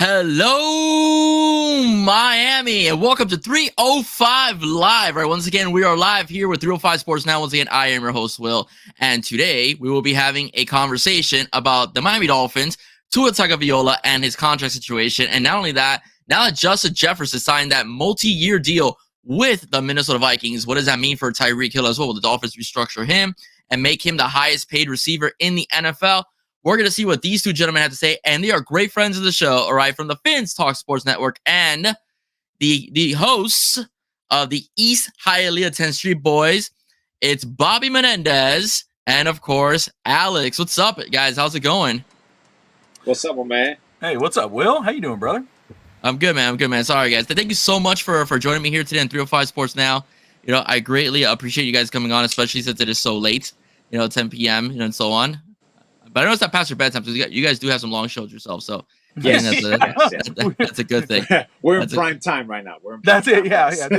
Hello, Miami, and welcome to 305 Live. All right, once again, we are live here with 305 Sports Now. Once again, I am your host, Will, and today we will be having a conversation about the Miami Dolphins, Tua Tagovailoa, and his contract situation. And not only that, now that Justin Jefferson signed that multi-year deal with the Minnesota Vikings, what does that mean for Tyreek Hill as well? Will the Dolphins restructure him and make him the highest paid receiver in the NFL? We're going to see what these two gentlemen have to say, and they are great friends of the show, all right, from the Phins Talk Sports Network and the hosts of the East Hialeah 10th Street Boys. It's Bobby Menendez and, of course, Alex. What's up, guys? How's it going? What's up, my man? Hey, what's up, Will? How you doing, brother? I'm good, man. Sorry, guys. Thank you so much for joining me here today on 305 Sports Now. You know, I greatly appreciate you guys coming on, especially since it is so late, 10 p.m., and so on. But I know it's not past your bedtime, so you guys do have some long shows yourself, so yes. That's a good thing. We're in prime time right now. That's it, yeah. This is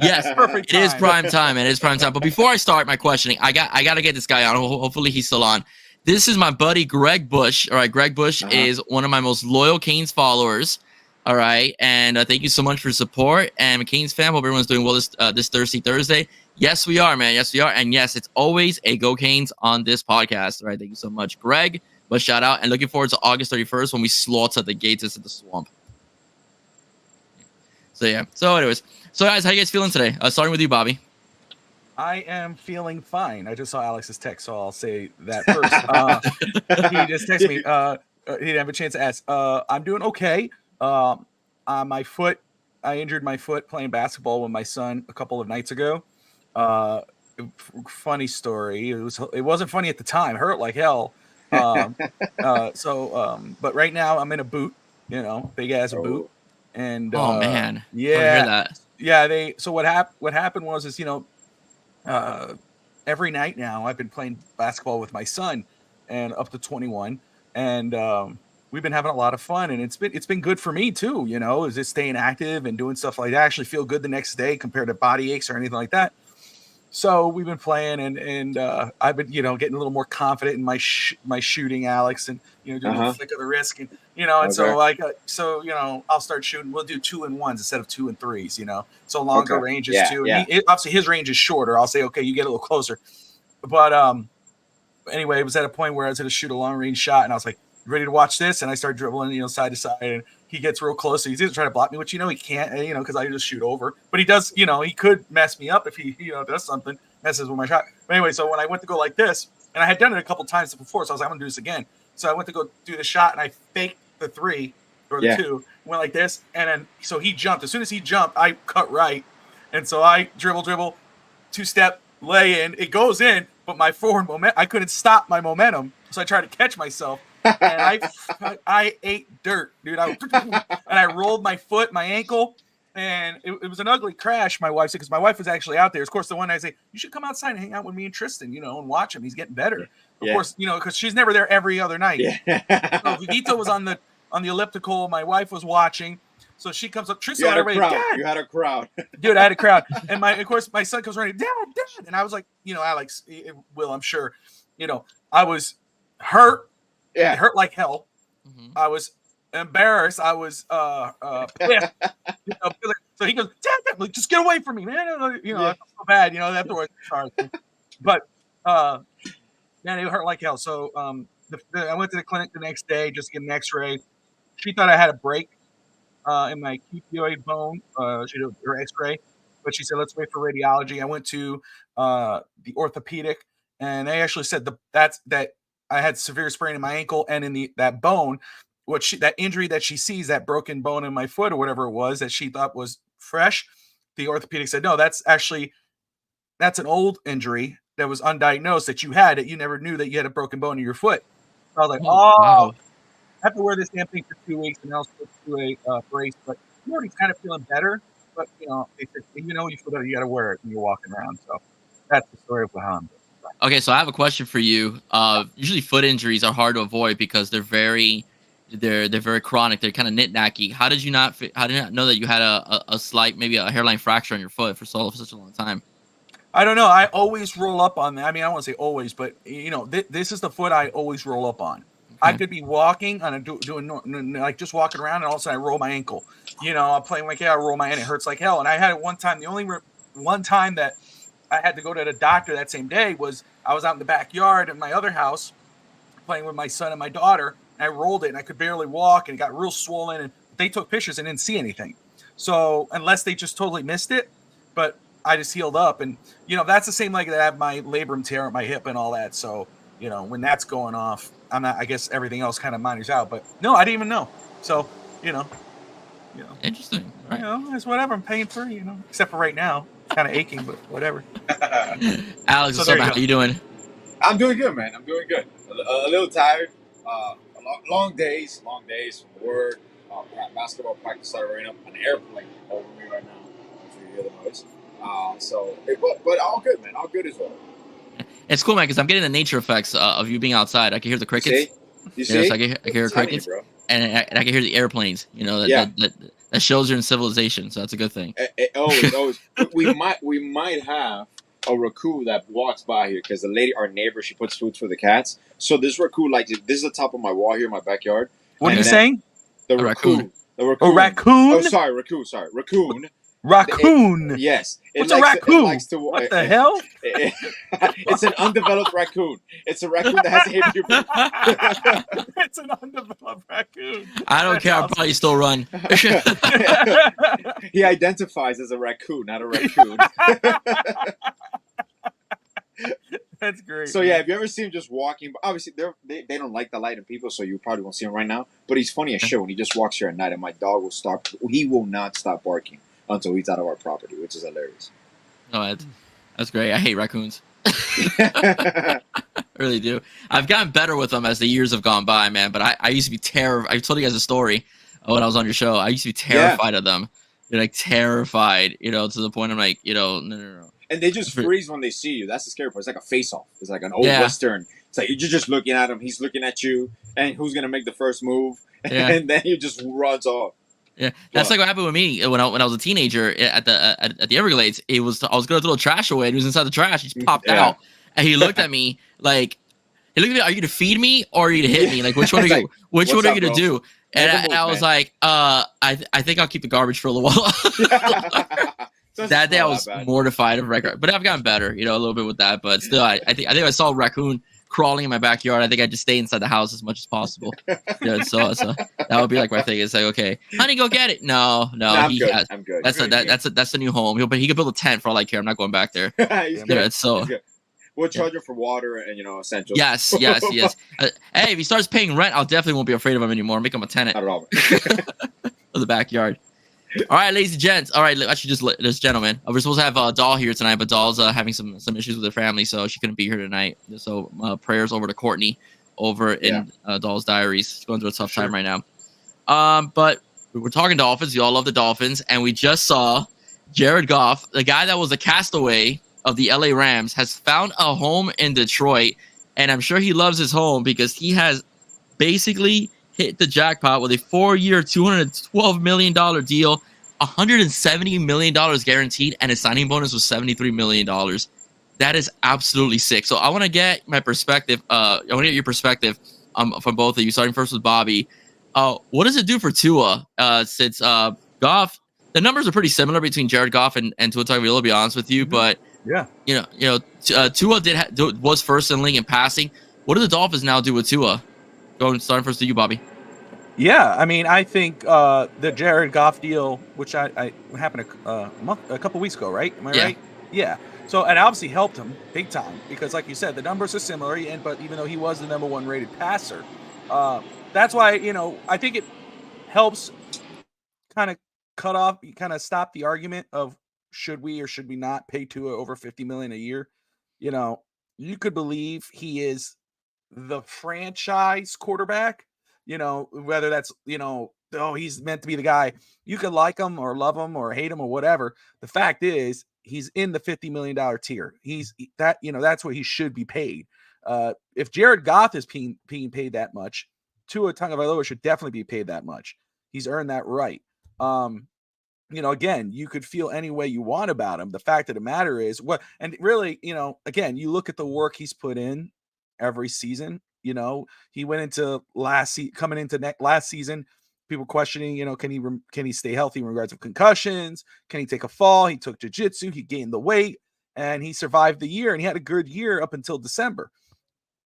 yes, perfect time. It is prime time, and it is prime time. But before I start my questioning, I got to get this guy on. Hopefully he's still on. This is my buddy Greg Bush. All right, Greg Bush is one of my most loyal Canes followers. All right, and thank you so much for your support. And Canes fan, hope everyone's doing well this Thursday. Yes, we are, man. Yes, we are. And yes, it's always a Go Canes on this podcast. All right, thank you so much, Greg. But shout out and looking forward to August 31st when we slaughter the Gators at the Swamp. So, yeah. So, anyways. So, guys, how you guys feeling today? Starting with you, Bobby. I am feeling fine. I just saw Alex's text, so I'll say that first. He just texted me. He didn't have a chance to ask. I'm doing okay. My foot, I injured my foot playing basketball with my son a couple of nights ago. Funny story. It wasn't funny at the time. Hurt like hell. But right now I'm in a boot, big ass boot. And oh man, yeah, yeah. So what happened was every night now I've been playing basketball with my son, and up to 21, and we've been having a lot of fun, and it's been good for me too. Is just staying active and doing stuff like that. I actually feel good the next day compared to body aches or anything like that. So we've been playing, and I've been, getting a little more confident in my shooting, Alex, and doing the flick of the wrist, and so I'll start shooting. We'll do 2-and-1s instead of 2-and-3s, so longer ranges too. Yeah. Obviously, his range is shorter. I'll say, okay, you get a little closer, but anyway, it was at a point where I was going to shoot a long range shot, and I was like, ready to watch this, and I start dribbling, side to side, and he gets real close. So he's trying to block me, which he can't, because I just shoot over. But he does, he could mess me up if he, does something, messes with my shot. But anyway, so when I went to go like this, and I had done it a couple times before, so I was like, I'm gonna do this again. So I went to go do the shot, and I faked the 3 or the 2, went like this, and then so he jumped. As soon as he jumped, I cut right, and so I dribble, 2-step lay in. It goes in, but my forward momentum, I couldn't stop my momentum, so I tried to catch myself. And I ate dirt, dude. And I rolled my foot, my ankle, and it was an ugly crash. My wife said, because my wife was actually out there. Of course, the one I say, you should come outside and hang out with me and Tristan, and watch him. He's getting better. Of course, because she's never there every other night. Yeah. So Vito was on the elliptical. My wife was watching. So she comes up. Tristan, you had a crowd. Dude, I had a crowd. And of course, my son comes running, Dad. And I was like, Alex, Will, I'm sure, I was hurt. Yeah. It hurt like hell. Mm-hmm. I was embarrassed. I was pissed. So he goes, Dad, just get away from me, man. I felt so bad, afterwards. Sorry. But man, it hurt like hell. So I went to the clinic the next day just to get an X-ray. She thought I had a break in my cuboid bone. She did her X-ray, but she said, let's wait for radiology. I went to the orthopedic, and they actually said that I had severe sprain in my ankle and in that bone. That injury that she sees, that broken bone in my foot or whatever it was that she thought was fresh, the orthopedic said, no, that's an old injury that was undiagnosed that you had, that you never knew that you had a broken bone in your foot. So I was like, wow. I have to wear this damn thing for 2 weeks, and I'll switch to a brace. But I'm already kind of feeling better. But they said, you feel better, you got to wear it when you're walking around. So that's the story of Phins. Okay, so I have a question for you. Usually foot injuries are hard to avoid because they're very chronic. They're kind of nit-knacky. How did you not know that you had a slight, maybe a hairline fracture on your foot for such a long time? I don't know. I always roll up on that. I mean, I don't want to say always, but this is the foot I always roll up on. I could be walking on doing like just walking around, and all of a sudden I roll my ankle. You know, I'm playing like, I roll my, and it hurts like hell. And I had it one time. The only one time that I had to go to the doctor that same day was I was out in the backyard in my other house playing with my son and my daughter, and I rolled it, and I could barely walk, and it got real swollen. And they took pictures and didn't see anything. So unless they just totally missed it, but I just healed up. And you know, that's the same like that I have my labrum tear at my hip and all that. So you know, when that's going off, I'm not. I guess everything else kind of minors out. But no, I didn't even know. So you know. Interesting. Right. You know, it's whatever. I'm paying for, you know, except for right now, kind of aching, but whatever. Alex, so how are you doing? I'm doing good, man. I'm doing good. A little tired. Long days from work. Basketball practice started right up an airplane over me right now. If you hear the noise. But all good, man. All good as well. It's cool, man, because I'm getting the nature effects of you being outside. I can hear the crickets. You see? Yes, I can hear crickets, and I can hear the airplanes. You know, that shows you're in civilization, so that's a good thing. Always. we might have a raccoon that walks by here because our neighbor, she puts food for the cats. So this raccoon, like this is the top of my wall here in my backyard. What are you saying? The raccoon. The raccoon. Oh, raccoon. Oh, sorry, raccoon. Raccoon. Raccoon. Yes. What's a raccoon? What the hell? It's an undeveloped raccoon. It's a raccoon that hasn't hit you. It's an undeveloped raccoon. I don't care. I'll probably still run. He identifies as a raccoon, not a raccoon. That's great. So yeah, have you ever seen him just walking? Obviously, they don't like the light and people, so you probably won't see him right now. But he's funny as shit when he just walks here at night, and my dog will stop. He will not stop barking until he's out of our property, which is hilarious. Oh, that's great. I hate raccoons. I really do. I've gotten better with them as the years have gone by, man. But I used to be terrified. I told you guys a story when I was on your show. I used to be terrified of them. They're like terrified, you know, to the point I'm like, you know, no. And they just freeze when they see you. That's the scary part. It's like a face-off. It's like an old Western. It's like you're just looking at him. He's looking at you. And who's going to make the first move? Yeah. And then he just runs off. Yeah, that's like what happened with me when I was a teenager at the Everglades. I was going to throw the trash away, and he was inside the trash. He just popped out, and he looked at me like, "Are you going to feed me or are you going to hit me? Like, which one are you? Which one are you going to do?" And I was like, I think I'll keep the garbage for a little while." That day I was mortified of record, but I've gotten better, you know, a little bit with that. But still, I think I saw a raccoon crawling in my backyard. I think I just stay inside the house as much as possible. Yeah, so that would be like my thing. It's like, okay, honey, go get it. No, I'm good. That's the new home. He could build a tent for all I care. I'm not going back there. It's so. We'll charge him for water and essentials. Yes. Hey, if he starts paying rent, I'll definitely won't be afraid of him anymore. Make him a tenant. Not at all. Of the backyard. All right, ladies and gents. All right, actually, just this gentleman. We're supposed to have Doll here tonight, but Doll's having some issues with her family, so she couldn't be here tonight. So prayers over to Courtney over in Doll's Diaries. She's going through a tough time right now. But we're talking Dolphins. You all love the Dolphins, and we just saw Jared Goff, the guy that was a castaway of the LA Rams, has found a home in Detroit, and I'm sure he loves his home because he has basically hit the jackpot with a 4-year, $212 million deal, $170 million guaranteed, and his signing bonus was $73 million. That is absolutely sick. So I want to get my perspective. I want to get your perspective from both of you, starting first with Bobby. What does it do for Tua? Since Goff, the numbers are pretty similar between Jared Goff and Tua Tagovailoa, to be honest with you, but Tua was first in the league in passing. What do the Dolphins now do with Tua? Starting first to you, Bobby. Yeah, I mean, I think the Jared Goff deal, which I happened a couple weeks ago, right? Am I right? Yeah. So it obviously helped him big time because, like you said, the numbers are similar. But even though he was the number one rated passer, that's why I think it helps kind of stop the argument of should we or should we not pay Tua over $50 million a year. You could believe he is the franchise quarterback, whether that's, he's meant to be the guy. You could like him or love him or hate him or whatever. The fact is he's in the $50 million tier. That's what he should be paid. If Jared Goff is being paid that much, Tua Tagovailoa should definitely be paid that much. He's earned that right. Again, you could feel any way you want about him. The fact of the matter is again, you look at the work he's put in every season, You know, he went into coming into last season, people questioning, you know, can he stay healthy in regards of concussions? Can he take a fall? He took jiu-jitsu, he gained the weight, and he survived the year, and he had a good year up until December.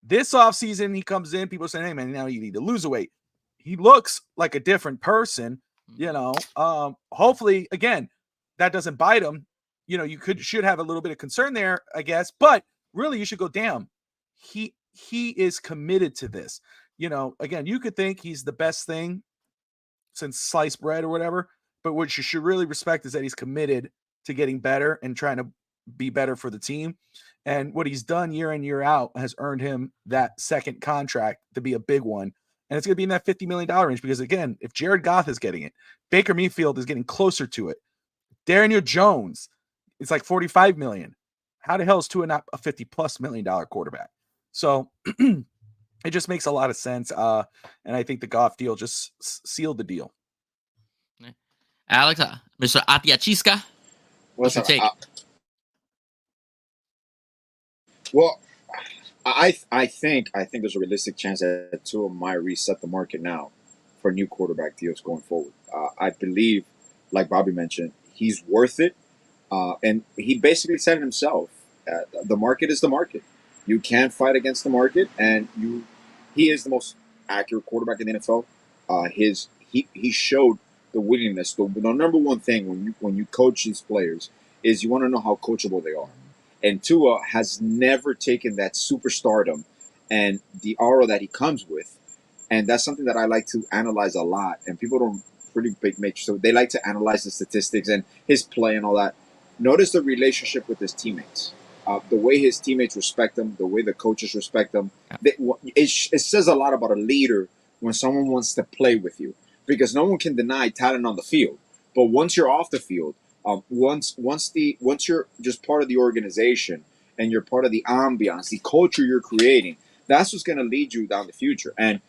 This offseason, he comes in, people are saying, hey, man, now you need to lose weight. He looks like a different person, you know. Hopefully, again, that doesn't bite him. You know, you should have a little bit of concern there, I guess. But really, you should go, damn, he is committed to this. You know, again, you could think he's the best thing since sliced bread or whatever, but what you should really respect is that he's committed to getting better and trying to be better for the team. And what he's done year in, year out has earned him that second contract to be a big one. And it's going to be in that $50 million range because, again, if Jared Goff is getting it, Baker Mayfield is getting closer to it. Daniel Jones, it's like $45 million. How the hell is Tua not a $50+ million quarterback? So it just makes a lot of sense. And I think the Goff deal just sealed the deal. Alex, Mr. Atiachiska, what's your take? Well, I think there's a realistic chance that Tua might reset the market now for new quarterback deals going forward. I believe, like Bobby mentioned, he's worth it. And he basically said it himself. The market is the market. You can't fight against the market, and he is the most accurate quarterback in the NFL. He showed the willingness. The number one thing when you coach these players is you want to know how coachable they are. And Tua has never taken that superstardom and the aura that he comes with. And that's something that I like to analyze a lot. And people don't make sure they like to analyze the statistics and his play and all that. Notice the relationship with his teammates. The way his teammates respect him, the way the coaches respect him. It says a lot about a leader when someone wants to play with you. Because no one can deny talent on the field. But once you're off the field, once you're just part of the organization and you're part of the ambiance, the culture you're creating, that's what's going to lead you down the future. And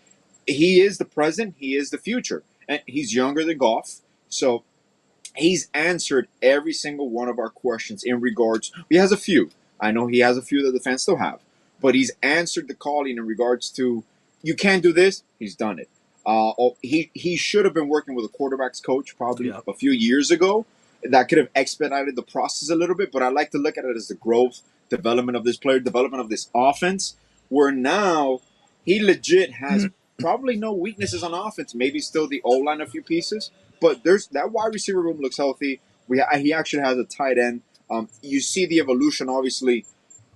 he is the present, he is the future. And he's younger than Goff, so he's answered every single one of our questions in regards. He has a few. I know he has a few that the fans still have, but he's answered the calling in regards to you can't do this. He's done it. He should have been working with a quarterbacks coach probably a few years ago. That could have expedited the process a little bit, but I like to look at it as the growth, development of this player, development of this offense, where now he legit has probably no weaknesses on offense. Maybe still the O-line, a few pieces, but there's that wide receiver room looks healthy. He actually has a tight end. You see the evolution, obviously,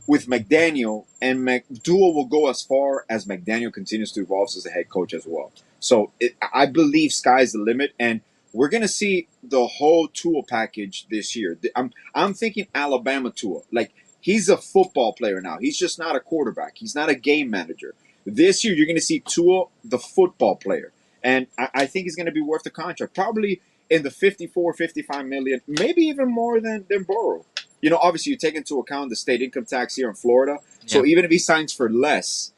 with McDaniel, and Tua will go as far as McDaniel continues to evolve as a head coach as well. So I believe sky's the limit, and we're going to see the whole Tua package this year. I'm thinking Alabama Tua. Like, he's a football player now. He's just not a quarterback. He's not a game manager. This year, you're going to see Tua, the football player. And I think he's going to be worth the contract. Probably in the 54, 55 million, maybe even more than Burrow. You know, obviously, you take into account the state income tax here in Florida. Yeah. So even if he signs for less,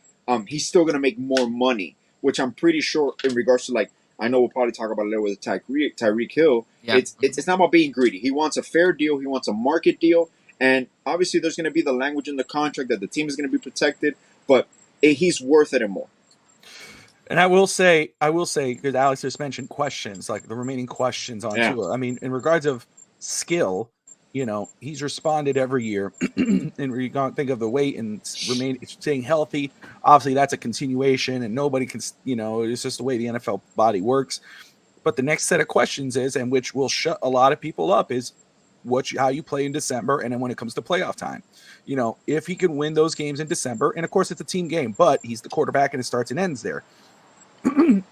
he's still going to make more money, which I'm pretty sure in regards to, like, I know we'll probably talk about it later with Tyreek Hill. Yeah. It's not about being greedy. He wants a fair deal. He wants a market deal. And obviously there's going to be the language in the contract that the team is going to be protected. But he's worth it and more. And I will say, because Alex just mentioned questions, like the remaining questions on Tua. I mean, in regards of skill, you know, he's responded every year. And you think of the weight and staying healthy. Obviously, that's a continuation, and nobody can, you know, it's just the way the NFL body works. But the next set of questions is, and which will shut a lot of people up, is how you play in December, and then when it comes to playoff time. You know, if he can win those games in December, and of course it's a team game, but he's the quarterback and it starts and ends there.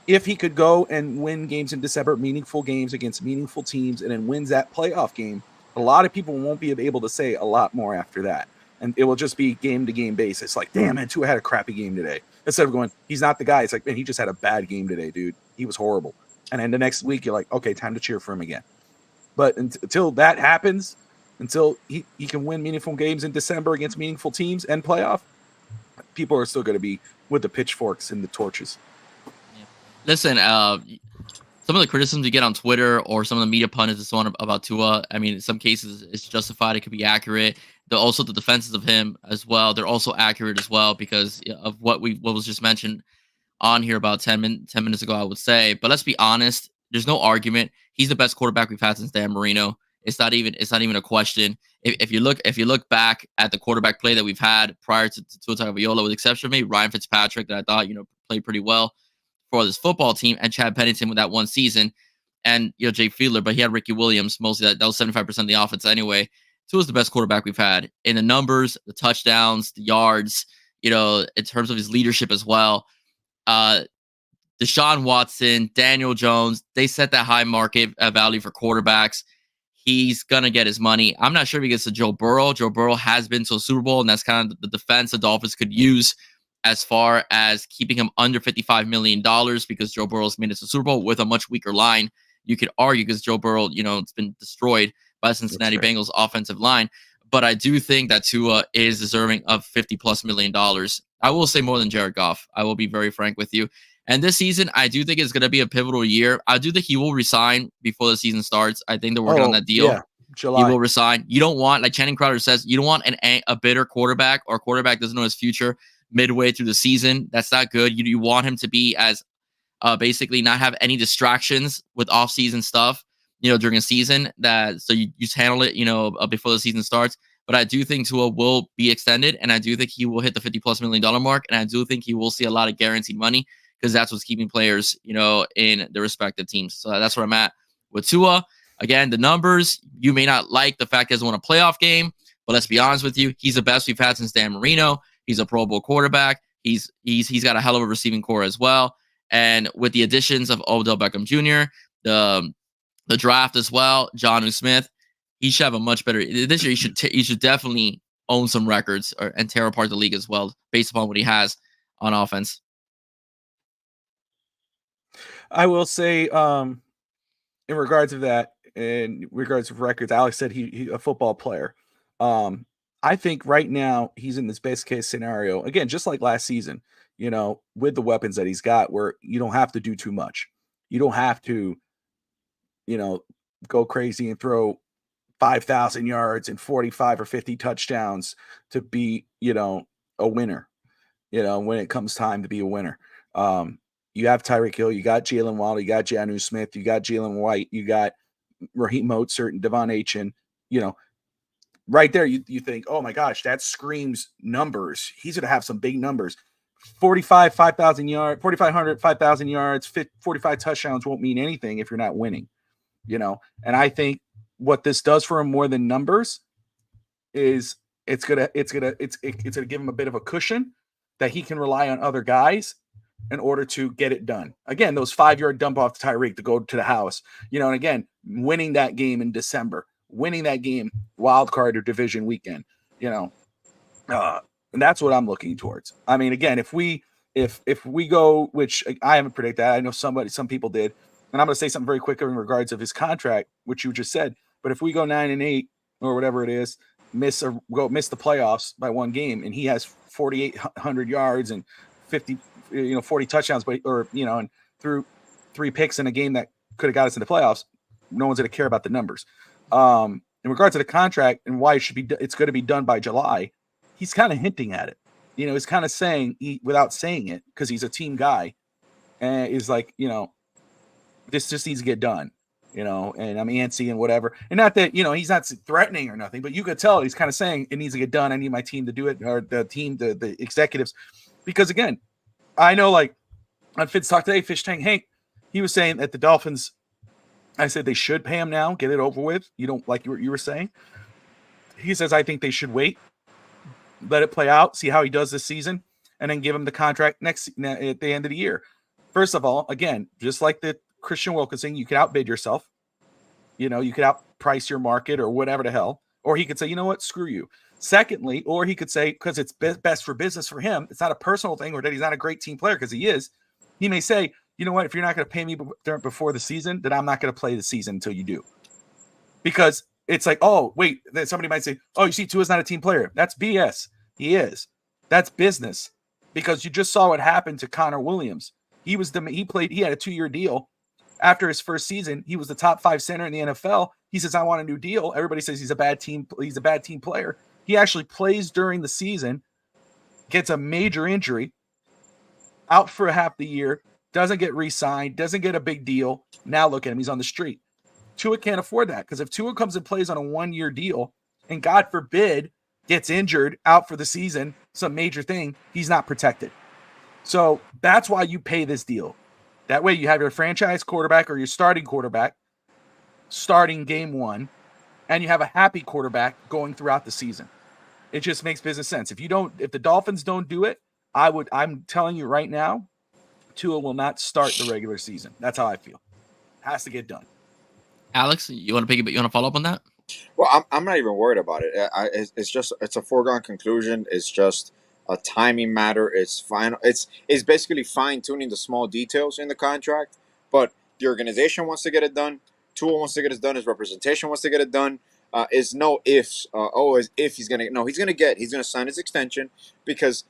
If he could go and win games in December, meaningful games against meaningful teams, and then wins that playoff game, a lot of people won't be able to say a lot more after that. And it will just be game-to-game basis. Like, damn, man, Tua had a crappy game today. Instead of going, he's not the guy. It's like, man, he just had a bad game today, dude. He was horrible. And then the next week, you're like, okay, time to cheer for him again. But until that happens, until he can win meaningful games in December against meaningful teams and playoff, people are still going to be with the pitchforks and the torches. Listen, some of the criticisms you get on Twitter or some of the media pundits and so on about Tua, I mean, in some cases it's justified. It could be accurate. also the defenses of him as well. They're also accurate as well because of what was just mentioned on here about 10 minutes ago, I would say. But let's be honest, there's no argument. He's the best quarterback we've had since Dan Marino. It's not even a question. If you look back at the quarterback play that we've had prior to Tua Tagovailoa, with the exception of me, Ryan Fitzpatrick, that I thought played pretty well for this football team, and Chad Pennington with that one season, and Jay Fiedler, but he had Ricky Williams mostly. That was 75% of the offense anyway. Tua's the best quarterback we've had in the numbers, the touchdowns, the yards, in terms of his leadership as well. Deshaun Watson, Daniel Jones, they set that high market value for quarterbacks. He's going to get his money. I'm not sure if he gets to Joe Burrow. Joe Burrow has been to a Super Bowl, and that's kind of the defense the Dolphins could use as far as keeping him under $55 million because Joe Burrow's made it to the Super Bowl with a much weaker line. You could argue because Joe Burrow, it's been destroyed by the Cincinnati Bengals offensive line. But I do think that Tua is deserving of $50+ million. I will say more than Jared Goff. I will be very frank with you. And this season, I do think it's going to be a pivotal year. I do think he will resign before the season starts. I think they're working on that deal. Yeah, July. He will resign. You don't want, like Channing Crowder says, you don't want a bitter quarterback or a quarterback doesn't know his future midway through the season. That's not good. You want him to be as basically not have any distractions with off-season stuff, during a season so you just handle it, before the season starts. But I do think Tua will be extended, and I do think he will hit the $50+ million mark, and I do think he will see a lot of guaranteed money because that's what's keeping players, in their respective teams. So that's where I'm at with Tua. Again, the numbers, you may not like the fact he hasn't won a playoff game, but let's be honest with you, he's the best we've had since Dan Marino. He's a Pro Bowl quarterback. He's got a hell of a receiving core as well. And with the additions of Odell Beckham Jr., the draft as well, Jonnu Smith, he should have a much better this year. He should definitely own some records and tear apart the league as well, based upon what he has on offense. I will say, in regards of that, in regards of records, Alex said he a football player. I think right now he's in this best case scenario again, just like last season. With the weapons that he's got, where you don't have to do too much. You don't have to, go crazy and throw 5,000 yards and 45 or 50 touchdowns to be, a winner. When it comes time to be a winner. You have Tyreek Hill, you got Jalen Waddle, you got Jonnu Smith, you got Jalen White, you got Raheem Mostert and Devon Achane. Right there, you think, oh my gosh, that screams numbers. He's going to have some big numbers. 5,000 yards, 4,500, 5,000 yards, 45 touchdowns won't mean anything if you're not winning. And I think what this does for him more than numbers is it's gonna give him a bit of a cushion that he can rely on other guys in order to get it done. Again, those 5-yard dump off to Tyreek to go to the house, and again, winning that game in December, winning that game wild card or division weekend, and that's what I'm looking towards. I mean, again, if we go, which I haven't predicted that, I know some people did, and I'm going to say something very quick in regards of his contract, which you just said. But if we go 9-8 or whatever it is, miss the playoffs by one game, and he has 4,800 yards and 40 touchdowns, and threw 3 picks in a game that could have got us in the playoffs, no one's going to care about the numbers. In regards to the contract and why it's going to be done by July, he's kind of hinting at it. He's kind of saying, without saying it, because he's a team guy, and is like, this just needs to get done, and I'm antsy and whatever. And not that, he's not threatening or nothing, but you could tell he's kind of saying it needs to get done. I need my team to do it, or the team, the executives, because again, I know, like on Phins Talk today, Fish Tank Hank, he was saying that the Dolphins, I said they should pay him now, get it over with. You don't like you were saying. He says, I think they should wait, let it play out, see how he does this season, and then give him the contract at the end of the year. First of all, again, just like the Christian Wilkinson, you could outbid yourself. You could outprice your market or whatever the hell. Or he could say, you know what, screw you. Secondly, or he could say, because it's best for business for him, it's not a personal thing or that he's not a great team player, because he is. He may say, you know what, if you're not going to pay me before the season, then I'm not going to play the season until you do. Because it's like, oh, wait, then somebody might say, oh, you see, Tua's not a team player. That's BS. He is. That's business. Because you just saw what happened to Connor Williams. He had a 2-year deal. After his first season, he was the top 5 center in the NFL. He says, I want a new deal. Everybody says he's a bad team player. He actually plays during the season, gets a major injury, out for half the year, doesn't get re-signed, doesn't get a big deal. Now look at him. He's on the street. Tua can't afford that, because if Tua comes and plays on a 1-year deal and God forbid gets injured out for the season, some major thing, he's not protected. So that's why you pay this deal. That way you have your franchise quarterback or your starting quarterback starting game 1, and you have a happy quarterback going throughout the season. It just makes business sense. If the Dolphins don't do it, I'm telling you right now, Tua will not start the regular season. That's how I feel. Has to get done. Alex, you want to follow up on that? Well, I'm not even worried about it. It's a foregone conclusion. It's just a timing matter. It's final. It's basically fine tuning the small details in the contract. But the organization wants to get it done. Tua wants to get it done. His representation wants to get it done. Is no ifs. As if he's gonna. No, he's gonna sign his extension, because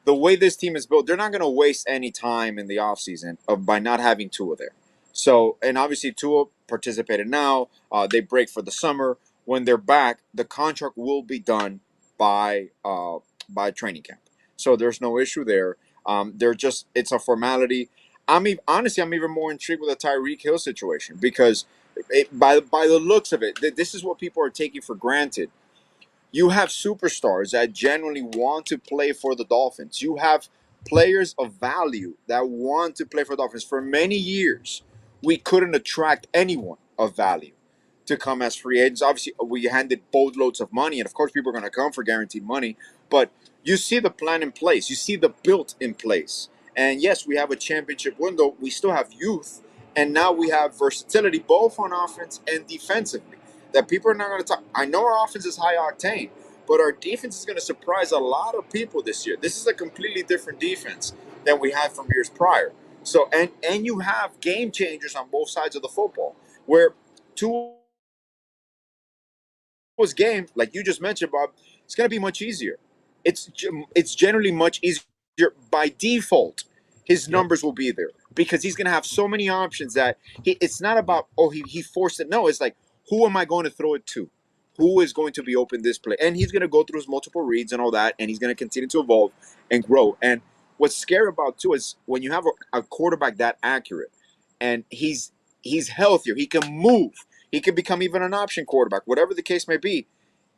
the way this team is built, they're not gonna waste any time in the offseason by not having Tua there. So, and obviously Tua participated now. They break for the summer. When they're back, the contract will be done by training camp. So there's no issue there. It's a formality. Honestly, I'm even more intrigued with the Tyreek Hill situation, because by the looks of it, this is what people are taking for granted. You have superstars that genuinely want to play for the Dolphins. You have players of value that want to play for the Dolphins. For many years, we couldn't attract anyone of value to come as free agents. Obviously, we handed boatloads of money, and of course, people are going to come for guaranteed money. But you see the plan in place. You see the build in place. And yes, we have a championship window. We still have youth. And now we have versatility, both on offense and defensively, that people are not going to talk. I know our offense is high octane, but our defense is going to surprise a lot of people this year. This is a completely different defense than we had from years prior. So, and you have game changers on both sides of the football, where Tua's game, like you just mentioned, Bob, it's going to be much easier. It's generally much easier by default. His numbers will be there, because he's going to have so many options that it's not about, he forced it. No, it's like, who am I going to throw it to? Who is going to be open this play? And he's going to go through his multiple reads and all that, and he's going to continue to evolve and grow. And what's scary about too is when you have a quarterback that accurate, and he's healthier, he can move, he can become even an option quarterback, whatever the case may be,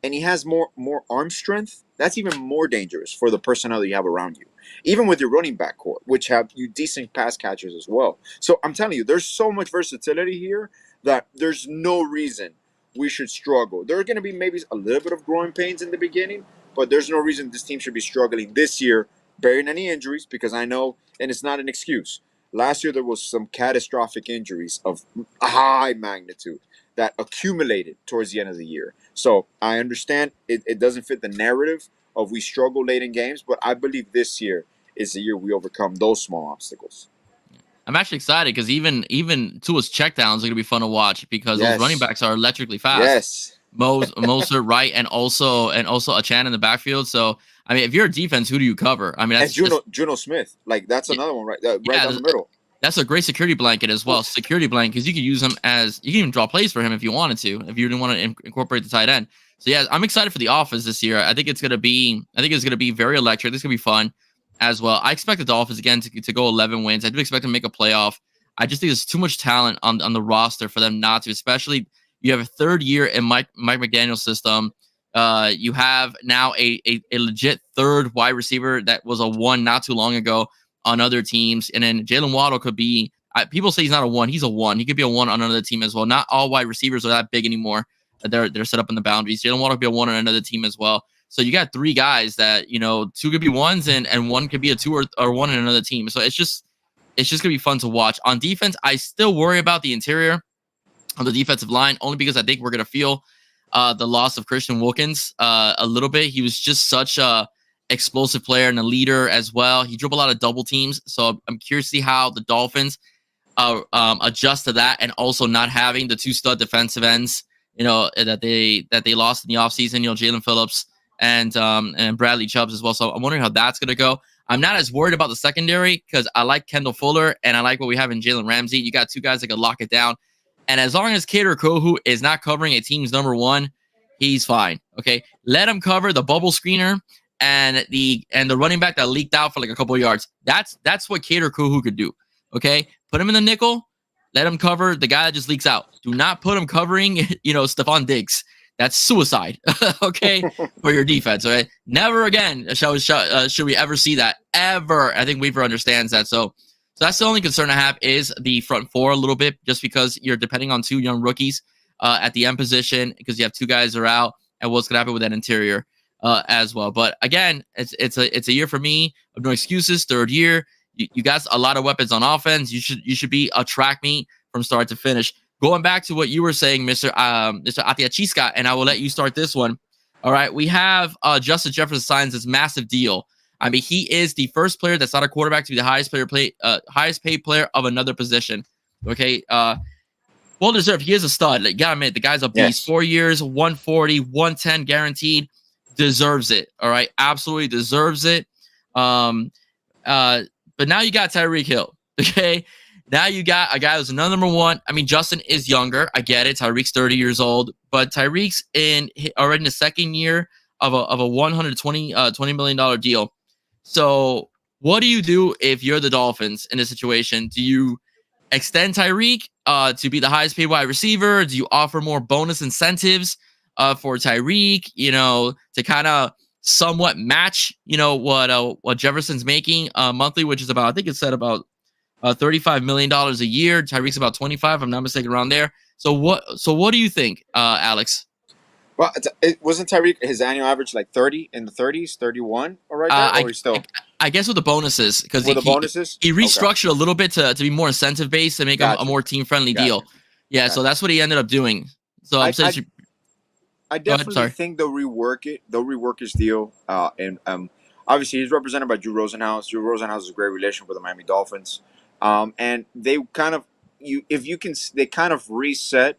and he has more arm strength. That's even more dangerous for the personnel that you have around you, even with your running back core, which have you decent pass catchers as well. So I'm telling you, there's so much versatility here that there's no reason we should struggle. There are going to be maybe a little bit of growing pains in the beginning, but there's no reason this team should be struggling this year, bearing any injuries, because I know, and it's not an excuse. Last year, there was some catastrophic injuries of high magnitude that accumulated towards the end of the year. So I understand it doesn't fit the narrative of we struggle late in games, but I believe this year is the year we overcome those small obstacles. I'm actually excited because even Tua's checkdowns are going to be fun to watch, because those running backs are electrically fast. Yes. Moser right, and also a Chan in the backfield. So I mean, if you're a defense, who do you cover? I mean, that's and Juno Smith, like that's another one right down the middle. That's a great security blanket as well. Security blanket, because you could use him you can even draw plays for him if you wanted to, if you didn't want to incorporate the tight end. So yeah, I'm excited for the offense this year. I think it's gonna be very electric. This is gonna be fun as well. I expect the Dolphins again to go 11 wins. I do expect them to make a playoff. I just think there's too much talent on the roster for them not to, especially you have a third year in Mike McDaniel's system. You have now a legit third wide receiver that was a 1 not too long ago on other teams. And then Jalen Waddle could be, people say he's not a 1. He's a 1. He could be a 1 on another team as well. Not all wide receivers are that big anymore. They're set up in the boundaries. Jalen Waddle could be a 1 on another team as well. So you got 3 guys that, 2 could be 1s and 1 could be a 2 or 1 in another team. So it's just going to be fun to watch. On defense, I still worry about the interior on the defensive line, only because I think we're going to feel the loss of Christian Wilkins a little bit. He was just such a explosive player and a leader as well. He drove a lot of double teams. So I'm curious to see how the Dolphins adjust to that, and also not having the 2 stud defensive ends, that they lost in the offseason, Jalen Phillips and Bradley Chubbs as well. So I'm wondering how that's going to go. I'm not as worried about the secondary because I like Kendall Fuller and I like what we have in Jalen Ramsey. You got 2 guys that can lock it down. And as long as Kader Kohu is not covering a team's number 1, he's fine. Okay, let him cover the bubble screener and the running back that leaked out for like a couple of yards. That's what Cater Kuhu could do. Okay, put him in the nickel, let him cover the guy that just leaks out. Do not put him covering, Stephon Diggs. That's suicide. Okay, for your defense. Okay, never again should we ever see that ever. I think Weaver understands that. So that's the only concern I have is the front four a little bit, just because you're depending on two young rookies at the end position, because you have two guys that are out, and what's gonna happen with that interior as well. But again, it's a year for me of no excuses. Third year, you got a lot of weapons on offense. You should be a track meet from start to finish. Going back to what you were saying, Mr. Atiachisca, and I will let you start this one. All right, we have Justin Jefferson signs this massive deal. I mean, he is the first player that's not a quarterback to be the highest paid player of another position. Okay, well deserved. He is a stud. Like, gotta admit, the guy's a beast. Yes. 4 years, 140, 110 guaranteed. Deserves it. All right, absolutely deserves it. But now you got Tyreek Hill. Okay. Now you got a guy who's another number one. I mean, Justin is younger. I get it. Tyreek's 30 years old, but Tyreek's already in the second year of a $120 million deal. So what do you do if you're the Dolphins in this situation? Do you extend Tyreek to be the highest paid wide receiver? Do you offer more bonus incentives for Tyreek, to kind of somewhat match, what Jefferson's making monthly, which is about, I think it said about $35 million a year. Tyreek's about 25, if I'm not mistaken, around there. So what do you think, Alex? Well, it wasn't Tyreek his annual average like 30 in the 30s, 31, or right there, or he's still. I guess with the bonuses, because he restructured a little bit to be more incentive based, to make a more team friendly deal. Yeah, so that's what he ended up doing. So I'm saying, I definitely think they'll rework it. They'll rework his deal, and obviously he's represented by Drew Rosenhaus. Drew Rosenhaus has a great relationship with the Miami Dolphins, and they kind of they kind of reset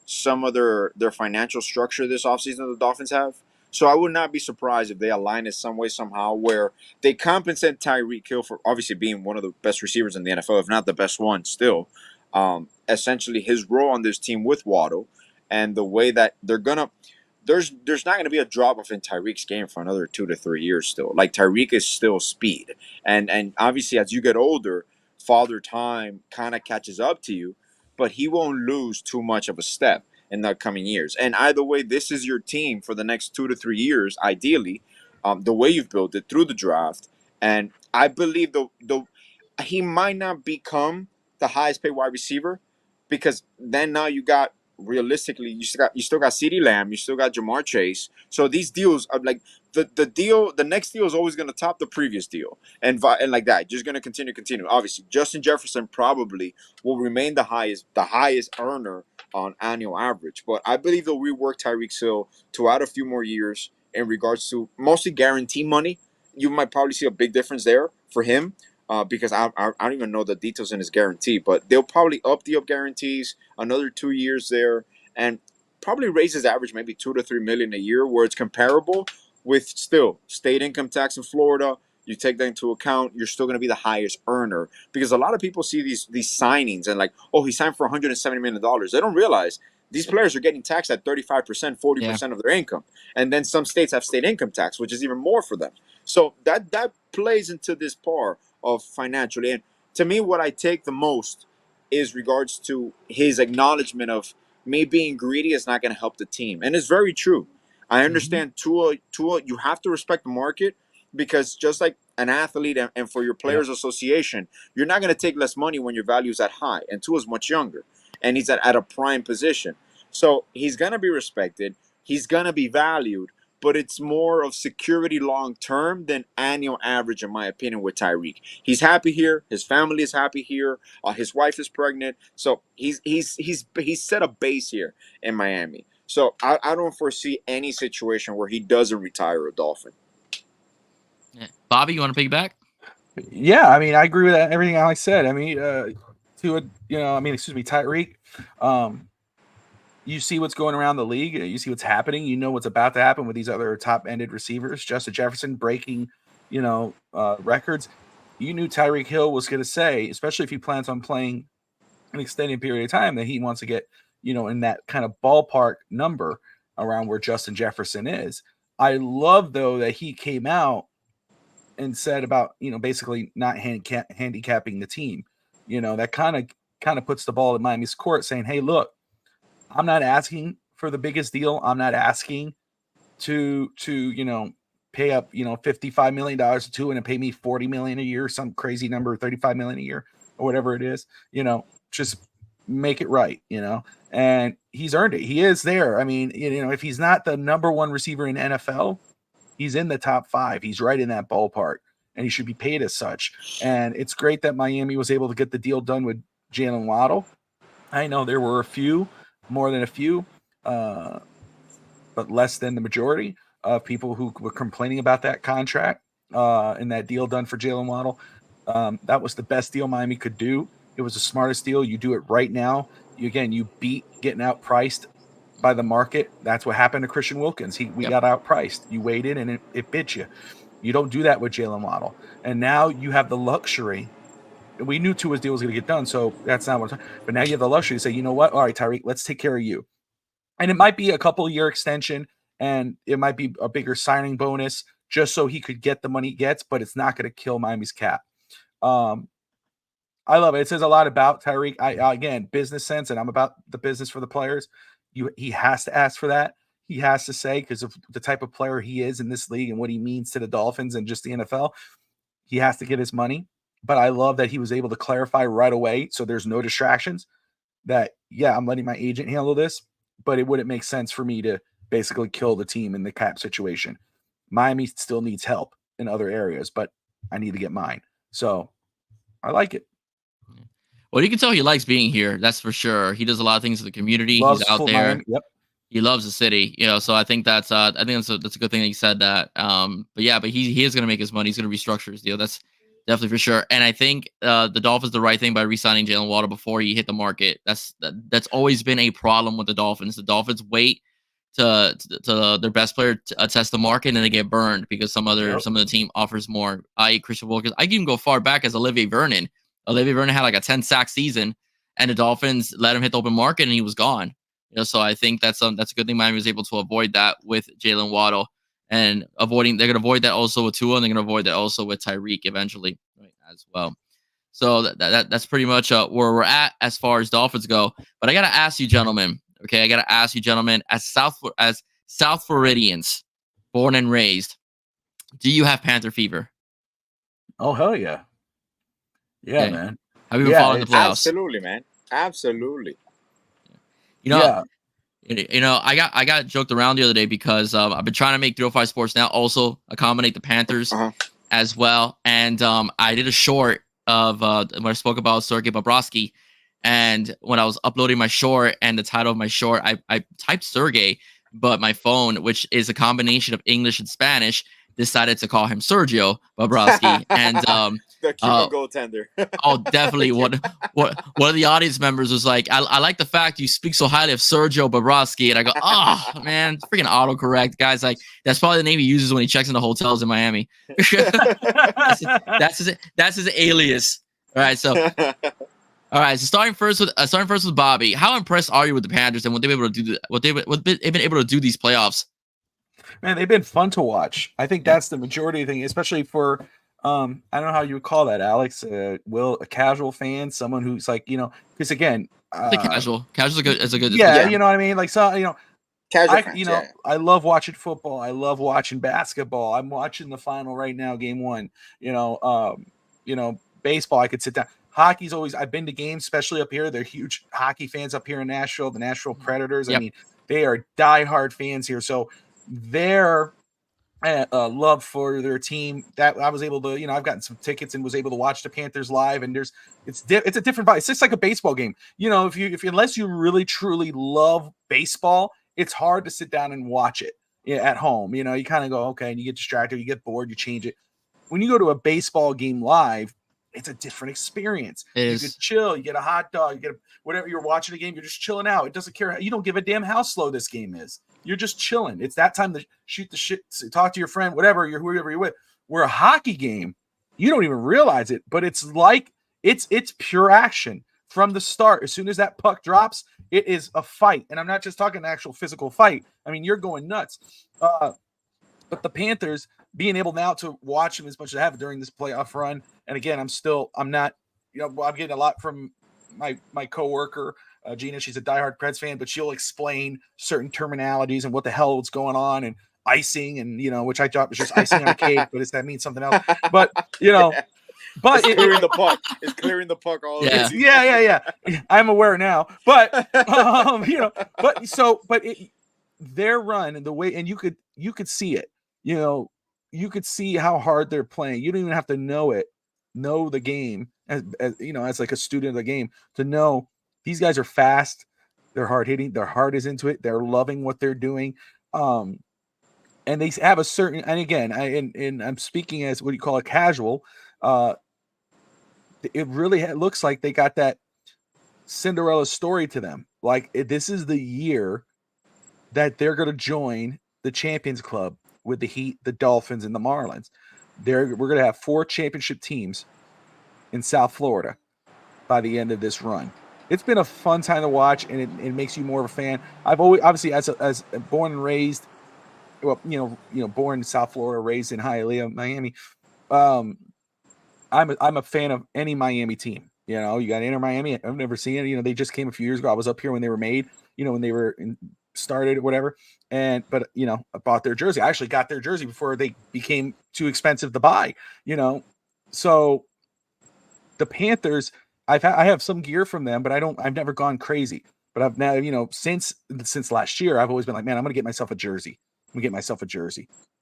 some of their financial structure this offseason the Dolphins have. So I would not be surprised if they align it some way, somehow, where they compensate Tyreek Hill for obviously being one of the best receivers in the NFL, if not the best one still. Essentially, his role on this team with Waddle and the way that they're going to – there's not going to be a drop-off in Tyreek's game for another 2 to 3 years still. Like, Tyreek is still speed. And obviously, as you get older, Father Time kind of catches up to you, but he won't lose too much of a step in the coming years. And either way, this is your team for the next 2 to 3 years, ideally, the way you've built it through the draft. And I believe he might not become the highest paid wide receiver, because then now you got, realistically, you still got CeeDee Lamb, you still got Jamar Chase. So these deals are like the next deal is always going to top the previous deal, and like that, just going to continue. Obviously, Justin Jefferson probably will remain the highest earner on annual average, but I believe they'll rework Tyreek Hill to add a few more years in regards to mostly guarantee money. You might probably see a big difference there for him. Because I don't even know the details in his guarantee, but they'll probably up guarantees another 2 years there, and probably raise his average maybe $2 to $3 million a year, where it's comparable with still state income tax in Florida. You take that into account, you're still going to be the highest earner, because a lot of people see these signings and like, oh, he signed for $170 million. They don't realize these players are getting taxed at 35%, 40% of their income, and then some states have state income tax, which is even more for them. So that plays into this part of financially. And to me, what I take the most is regards to his acknowledgement of me being greedy is not going to help the team. And it's very true. I understand Tua, you have to respect the market, because just like an athlete and for your players association, you're not going to take less money when your value is that high. And Tua's much younger, and he's at a prime position. So he's going to be respected. He's going to be valued. But it's more of security long term than annual average, in my opinion, with Tyreek. He's happy here. His family is happy here. His wife is pregnant. So he's set a base here in Miami. So I don't foresee any situation where he doesn't retire a Dolphin. Yeah. Bobby, you want to piggyback? Yeah, I mean, I agree with everything Alex said. I mean, Tyreek. You see what's going around the league. You see what's happening. You know what's about to happen with these other top-ended receivers. Justin Jefferson breaking, records. You knew Tyreek Hill was going to say, especially if he plans on playing an extended period of time, that he wants to get, in that kind of ballpark number. around where Justin Jefferson is. I love, though, that he came out and said about, basically not handicapping the team. That kind of puts the ball in Miami's court, saying, hey, look, I'm not asking for the biggest deal. I'm not asking to pay up, $55 million to two and pay me $40 million a year, some crazy number, $35 million a year or whatever it is, just make it right, and he's earned it. He is there. I mean, if he's not the number one receiver in NFL, he's in the top 5. He's right in that ballpark, and he should be paid as such. And it's great that Miami was able to get the deal done with Jalen Waddle. I know there were more than a few, but less than the majority of people who were complaining about that contract and that deal done for Jalen Waddle. That was the best deal Miami could do. It was the smartest deal. You do it right now. You beat getting outpriced by the market. That's what happened to Christian Wilkins. We got outpriced. You waited and it bit you. You don't do that with Jalen Waddle. And now you have the luxury. We knew Tua's deal was going to get done, so that's not what I'm talking. But now you have the luxury to say, you know what? All right, Tyreek, let's take care of you. And it might be a couple-year extension, and it might be a bigger signing bonus just so he could get the money he gets, but it's not going to kill Miami's cap. I love it. It says a lot about Tyreek. Again, business sense, and I'm about the business for the players. He has to ask for that. He has to say, because of the type of player he is in this league and what he means to the Dolphins and just the NFL, he has to get his money. But I love that he was able to clarify right away, so there's no distractions, that, I'm letting my agent handle this, but it wouldn't make sense for me to basically kill the team in the cap situation. Miami still needs help in other areas, but I need to get mine. So I like it. Well, you can tell he likes being here. That's for sure. He does a lot of things for the community. Loves He's out there. Miami. Yep. He loves the city, so I think that's a good thing that he said that. But he is going to make his money. He's going to restructure his deal. That's definitely for sure. And I think the Dolphins the right thing by re-signing Jalen Waddle before he hit the market. That's always been a problem with the Dolphins. The Dolphins wait to their best player to test the market, and then they get burned because some of the team offers more. I.e. Christian Wilkins. I can even go far back as Olivier Vernon. Olivier Vernon had like a 10-sack season, and the Dolphins let him hit the open market, and he was gone. So I think that's a good thing Miami was able to avoid that with Jalen Waddle, and they're going to avoid that also with Tua, and they're going to avoid that also with Tyreek eventually, right, as well. So that's pretty much where we're at as far as Dolphins go. But I got to ask you, gentlemen. Okay, as South Floridians, born and raised, do you have Panther fever? Oh, hell yeah. Yeah, man. Have you been following the playoffs? Absolutely, man. Absolutely. I got joked around the other day because I've been trying to make 305 Sports now also accommodate the Panthers as well. And I did a short of when I spoke about Sergei Bobrovsky. And when I was uploading my short and the title of my short, I typed Sergey, but my phone, which is a combination of English and Spanish, decided to call him Sergio Bobrovsky. And the Cuban goaltender. Definitely. One of the audience members was like, I like the fact you speak so highly of Sergio Bobrovsky. And I go, man, freaking autocorrect. Guys, like, that's probably the name he uses when he checks into hotels in Miami. that's his alias. All right, so starting first with Bobby. How impressed are you with the Panthers and what they've been able to do? What they've been able to do these playoffs? Man, they've been fun to watch. I think that's the majority of the thing, especially for I don't know how you would call that, Alex. Will, a casual fan, someone who's like, because again, casual is a good yeah, you know what I mean. Like, so casual fans, I love watching football. I love watching basketball. I'm watching the final right now, game 1. Baseball, I could sit down. Hockey's always, I've been to games, especially up here. They're huge hockey fans up here in Nashville, the Nashville Predators. Yep. I mean, they are diehard fans here. So their love for their team, that I was able to, I've gotten some tickets and was able to watch the Panthers live. And it's a different vibe. It's just like a baseball game. Unless you really truly love baseball, it's hard to sit down and watch it at home. You kind of go, okay, and you get distracted, you get bored, you change it. When you go to a baseball game live, it's a different experience. You could chill, you get a hot dog, you get whatever, you're watching a game, you're just chilling out. It doesn't care. You don't give a damn how slow this game is. You're just chilling. It's that time to shoot the shit, talk to your friend, whoever you're with. Where a hockey game, you don't even realize it, but it's like it's pure action from the start. As soon as that puck drops, it is a fight. And I'm not just talking an actual physical fight. I mean, you're going nuts. But the Panthers, being able now to watch them as much as I have during this playoff run, and again, I'm not, I'm getting a lot from my coworker, Gina. She's a diehard Preds fan, but she'll explain certain terminalities and what the hell is going on and icing, and which I thought was just icing on a cake, but that means something else. But but it's clearing the puck. It's clearing the puck all yeah. Yeah. I'm aware now, but their run and the way, and you could see it. You could see how hard they're playing. You don't even have to know the game as like a student of the game to know these guys are fast. They're hard hitting. Their heart is into it. They're loving what they're doing. And they have a certain, and again, I'm speaking as what you call a casual. It really looks like they got that Cinderella story to them. Like this is the year that they're going to join the Champions Club with the Heat, the Dolphins, and the Marlins. We're going to have 4 championship teams in South Florida by the end of this run. It's been a fun time to watch, and it makes you more of a fan. I've always, obviously, as born and raised, well, born in South Florida, raised in Hialeah, Miami. I'm a fan of any Miami team. You got Inter Miami. I've never seen it. They just came a few years ago. I was up here when they were made. When they were started or whatever. But I bought their jersey. I actually got their jersey before they became too expensive to buy. So the Panthers, I have some gear from them, but I've never gone crazy. But I've now, since last year, I've always been like, man, I'm going to get myself a jersey. Of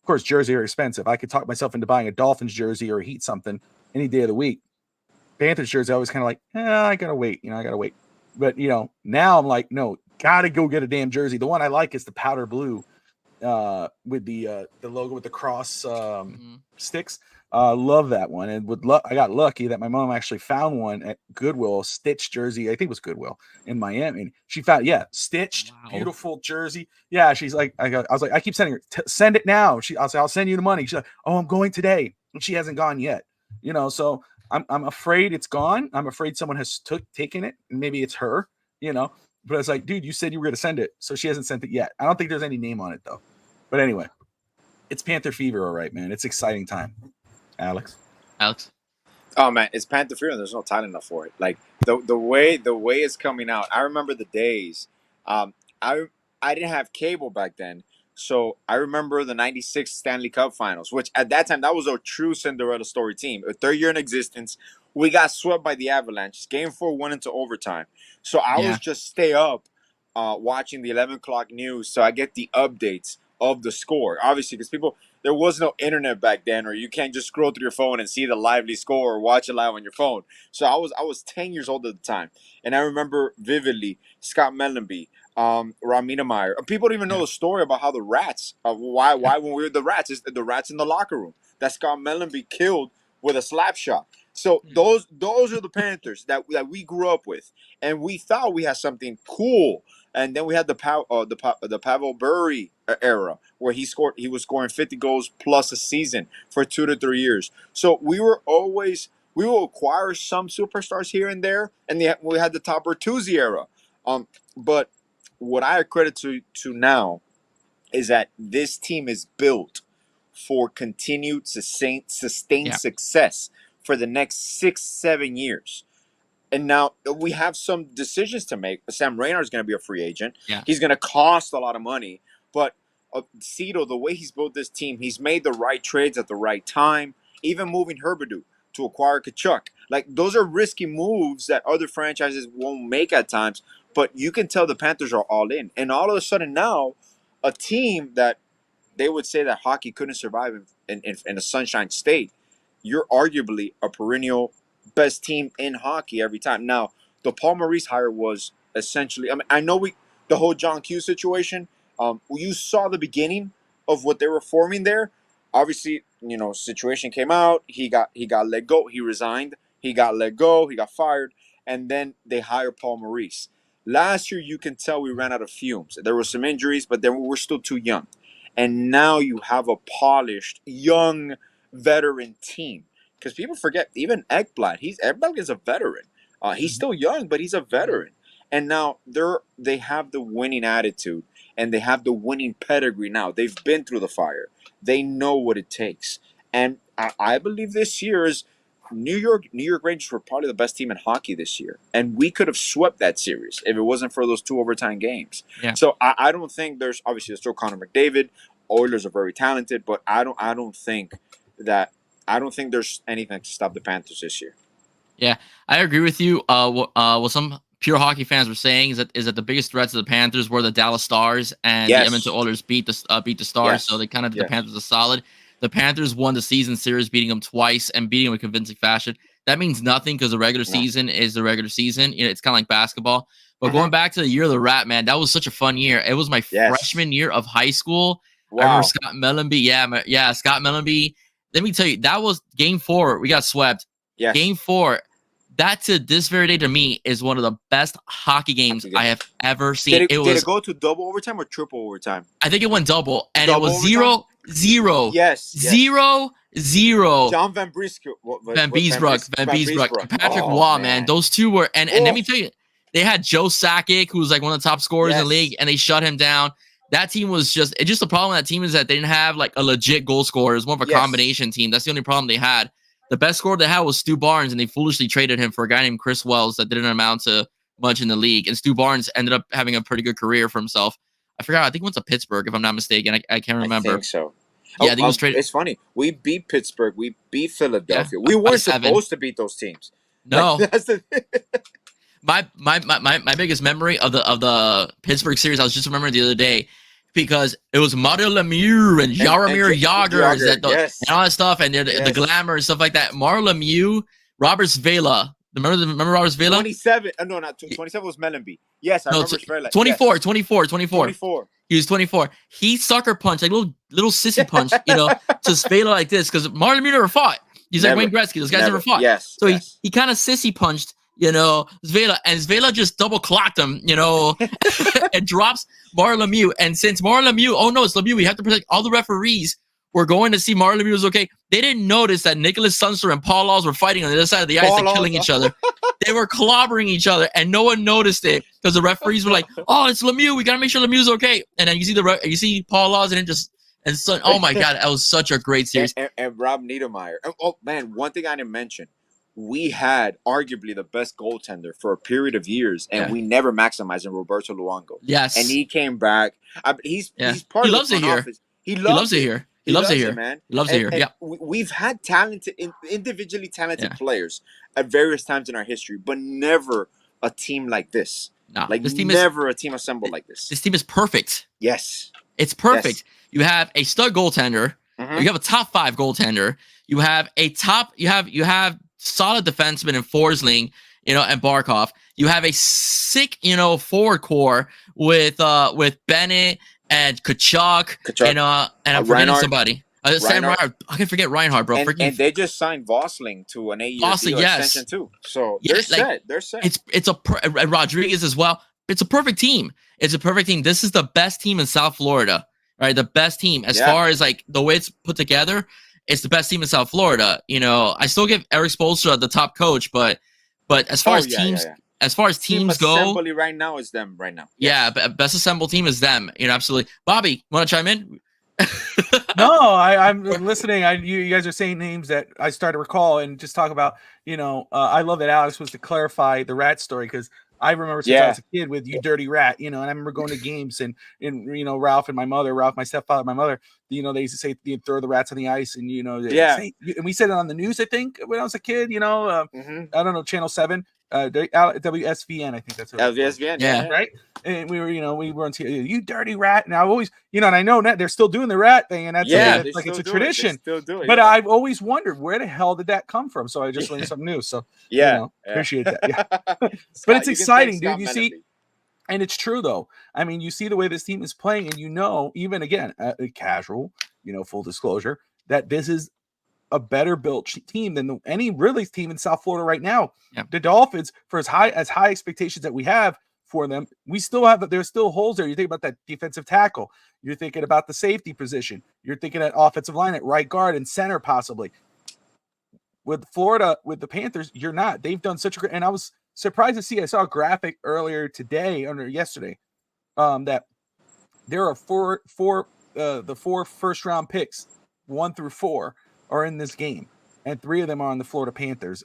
course, jerseys are expensive. I could talk myself into buying a Dolphins jersey or a Heat something any day of the week. Panthers jersey, I was kind of like, I got to wait. I got to wait. But, now I'm like, no, got to go get a damn jersey. The one I like is the powder blue with the logo with the cross sticks. Love that one. And I got lucky that my mom actually found one at Goodwill, stitched jersey. I think it was Goodwill in Miami. And she found, stitched, beautiful jersey. Yeah, she's like, I was like, I keep sending her, send it now. I'll say, I'll send you the money. She's like, oh, I'm going today. And she hasn't gone yet. So I'm afraid it's gone. I'm afraid someone has taken it, and maybe it's her, But it's like, dude, you said you were going to send it. So she hasn't sent it yet. I don't think there's any name on it, though. But anyway, it's Panther Fever, all right, man. It's exciting time. Alex? Oh, man, it's Panther Fever, and there's no time enough for it. Like, the way it's coming out, I remember the days. I didn't have cable back then. So I remember the 96 Stanley Cup Finals, which at that time, that was a true Cinderella story team. A third year in existence. We got swept by the Avalanche. Game 4 went into overtime. So I was just stay up watching the 11 o'clock news so I get the updates of the score. Obviously, because there was no internet back then, or you can't just scroll through your phone and see the lively score or watch it live on your phone. So I was 10 years old at the time. And I remember vividly Scott Mellenby, Ramina Meyer. People don't even know the story about how the Rats, why when we were the Rats, is the Rats in the locker room that Scott Mellenby killed with a slap shot. So those are the Panthers that we grew up with, and we thought we had something cool. And then we had the Pavel Bure era where he was scoring 50 goals plus a season for 2 to 3 years. So we will acquire some superstars here and there, and we had the Top Bertuzzi era. But what I credit to now is that this team is built for continued sustained success for the next 6-7 years. And now we have some decisions to make. Sam Reinhart is going to be a free agent. Yeah. He's going to cost a lot of money. But Cito, the way he's built this team, he's made the right trades at the right time, even moving Herbedew to acquire Kachuk. Like, those are risky moves that other franchises won't make at times. But you can tell the Panthers are all in. And all of a sudden now, a team that they would say that hockey couldn't survive in a Sunshine State, you're arguably a perennial best team in hockey every time. Now, the Paul Maurice hire was essentially, I know the whole John Q situation, you saw the beginning of what they were forming there. Obviously, situation came out. He got let go. He resigned. He got let go. He got fired. And then they hired Paul Maurice. Last year, you can tell we ran out of fumes. There were some injuries, but then we were still too young. And now you have a polished, young, veteran team. Because people forget, even Ekblad is a veteran. He's still young, but he's a veteran. And now they have the winning attitude and they have the winning pedigree now. They've been through the fire. They know what it takes. And I believe this year is New York Rangers were probably the best team in hockey this year. And we could have swept that series if it wasn't for those 2 overtime games. Yeah. So I don't think there's still Connor McDavid. Oilers are very talented, but I don't think there's anything to stop the Panthers this year. Yeah, I agree with you. What some pure hockey fans were saying is that the biggest threats to the Panthers were the Dallas Stars, and the Edmonton Oilers beat the Stars, so they kind of did the Panthers a solid. The Panthers won the season series, beating them twice and beating them in convincing fashion. That means nothing because the regular season is the regular season. You know, it's kind of like basketball. But going back to the year of the Rat, man, that was such a fun year. It was my freshman year of high school. Wow. I remember Scott Mellenby. Yeah, Scott Mellenby. Let me tell you, that was Game 4. We got swept. Yes. Game 4. That to this very day to me is one of the best hockey games I have ever seen. Did it go to double overtime or triple overtime? I think it went double, and it was overtime? 0-0. Yes. 0-0. John Van Beesbrook. Van Beesbrook. Patrick Waugh, man. Those two were, and let me tell you, they had Joe Sakic, who was like one of the top scorers in the league, and they shut him down. That team was just the problem with that team is that they didn't have like a legit goal scorer. It was more of a combination team. That's the only problem they had. The best scorer they had was Stu Barnes, and they foolishly traded him for a guy named Chris Wells that didn't amount to much in the league. And Stu Barnes ended up having a pretty good career for himself. I forgot. I think he went to Pittsburgh, if I'm not mistaken. I can't remember. I think so. Yeah, I think he was traded. It's funny. We beat Pittsburgh. We beat Philadelphia. We weren't supposed to beat those teams. No. My biggest memory of the Pittsburgh series, I was just remembering the other day, because it was Mario Lemieux and Jaromir Jagr and all that stuff, and the glamour and stuff like that. Mario Lemieux, Robert Svela. Remember Robert Svela? 27. No, not 27 was Mellenby. Yes, I remember Svela. 24. He was 24. He sucker punched, like little sissy punch, to Svela like this, because Mario Lemieux never fought. He's like Wayne Gretzky. Those guys never fought. Yes. So he kind of sissy punched, Svela, and Svela just double clocked him, and drops Mario Lemieux. And since Mario Lemieux, it's Lemieux, we have to protect all the referees. We're going to see Mario Lemieux was okay. They didn't notice that Nicholas Sundster and Paul Laws were fighting on the other side of the ice and killing each other. They were clobbering each other, and no one noticed it because the referees were like, "Oh, it's Lemieux. We gotta make sure Lemieux's okay." And then you see Paul Laws, and then oh my God, that was such a great series. And Rob Niedermeyer. Oh man, one thing I didn't mention. We had arguably the best goaltender for a period of years, and we never maximized in Roberto Luongo. Yes, and he came back. He's part of the front office. He loves it here. He loves it here, man. He loves it here. Yeah, we've had individually talented players at various times in our history, but never a team like this. No, like this team never a team assembled like this. This team is perfect. Yes, it's perfect. Yes. You have a stud goaltender. You have a top 5 goaltender. You have you have solid defensemen in Forsling, and Barkov. You have a sick, forward core with Bennett and Kachuk, and I'm forgetting somebody. Sam Reinhart. I can forget Reinhart, bro. And they just signed Vosling to an 8-year deal extension too. So they're set. They're set. It's Rodriguez as well. It's a perfect team. This is the best team in South Florida, right? The best team as far as like the way it's put together. It's the best team in South Florida. I still give Eric Spoelstra the top coach, but as far as teams. As far as teams go, assembly right now is them right now. Yes. Yeah, best assembled team is them. Absolutely. Bobby, want to chime in? No, I'm listening. You guys are saying names that I started to recall and just talk about. I love that Alex was to clarify the rat story, because I remember since I was a kid with You Dirty Rat, and I remember going to games and Ralph and my mother, my stepfather, my mother, they used to say, throw the rats on the ice, and say, and we said it on the news, I think, when I was a kid, I don't know, Channel 7. WSVN, I think that's what WSVN, right. And we were on TV, You Dirty Rat, and I always, and I know that they're still doing the rat thing, and that's like it's a tradition. But I've always wondered, where the hell did that come from? So I just learned something new. So appreciate that. Yeah, Scott, but it's exciting, dude. You see, and it's true though. I mean, you see the way this team is playing, and even again, casual, full disclosure, that this is a better built team than any really team in South Florida right now. Yeah. The Dolphins, for as high expectations that we have for them, there's still holes there. You think about that defensive tackle. You're thinking about the safety position. You're thinking at offensive line at right guard and center possibly. With Florida, with the Panthers, you're not. They've done such a great, and I was surprised to see. I saw a graphic earlier today or yesterday that there are the 4 first round picks, 1 through 4, are in this game, and 3 of them are on the Florida Panthers.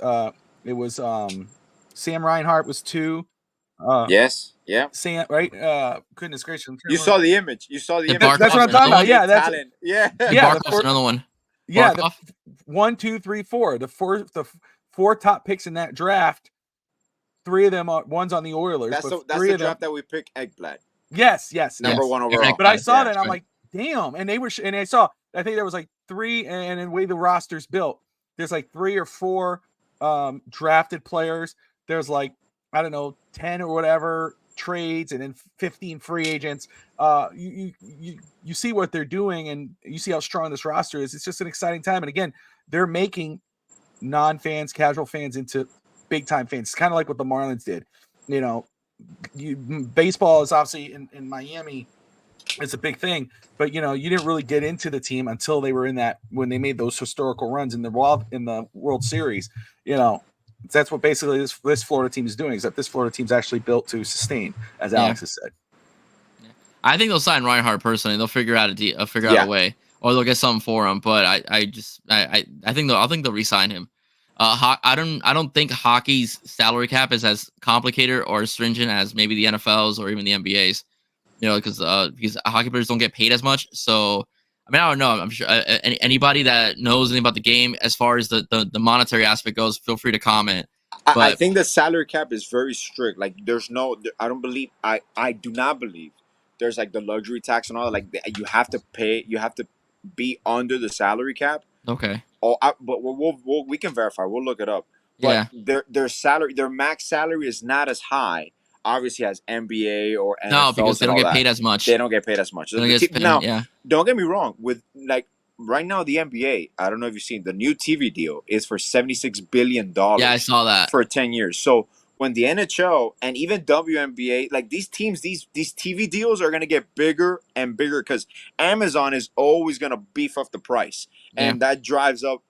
It was Sam Reinhart was 2. Yes, yeah. Sam, right? Goodness gracious! You saw the image. You saw the image. That's what I'm talking about. Yeah, that's talent. Yeah, Barkov's another one. Yeah, the 1, 2, 3, 4. The 4 top picks in that draft. 3 of them are one's on the Oilers. That's but the draft that we pick Ekblad. Yes, number 1 overall. But I saw that and I'm like, damn. And they were, and I saw, I think there was like 3, and the way the roster's built, there's like 3 or 4 drafted players. There's like, I don't know, 10 or whatever trades, and then 15 free agents. You see what they're doing, and you see how strong this roster is. It's just an exciting time. And again, they're making non-fans, casual fans into big time fans. It's kind of like what the Marlins did. You know, baseball is obviously in Miami, it's a big thing, but you know, you didn't really get into the team until they were when they made those historical runs in the World Series. You know, that's what basically this Florida team is doing, except this Florida team's actually built to sustain, as Alex has said. I think they'll sign Reinhardt personally. They'll figure out a way, or they'll get something for him. But I think they'll re-sign him. I don't think hockey's salary cap is as complicated or stringent as maybe the NFL's or even the NBA's. You know, because hockey players don't get paid as much. So, I mean, I don't know. I'm sure anybody that knows anything about the game as far as the monetary aspect goes, feel free to comment. But I think the salary cap is very strict. Like, there's no, I do not believe there's like the luxury tax and all that. Like, you have to be under the salary cap. Okay. But we can verify. We'll look it up. But their max salary is not as high, obviously, as NBA or NFL. No, because they don't get paid as much. They don't get paid as much. Now, don't get me wrong. With like right now, the NBA, I don't know if you've seen the new TV deal is for $76 billion. Yeah, I saw that for 10 years. So when the NHL and even WNBA, like these teams, these TV deals are gonna get bigger and bigger because Amazon is always gonna beef up the price, and that drives up,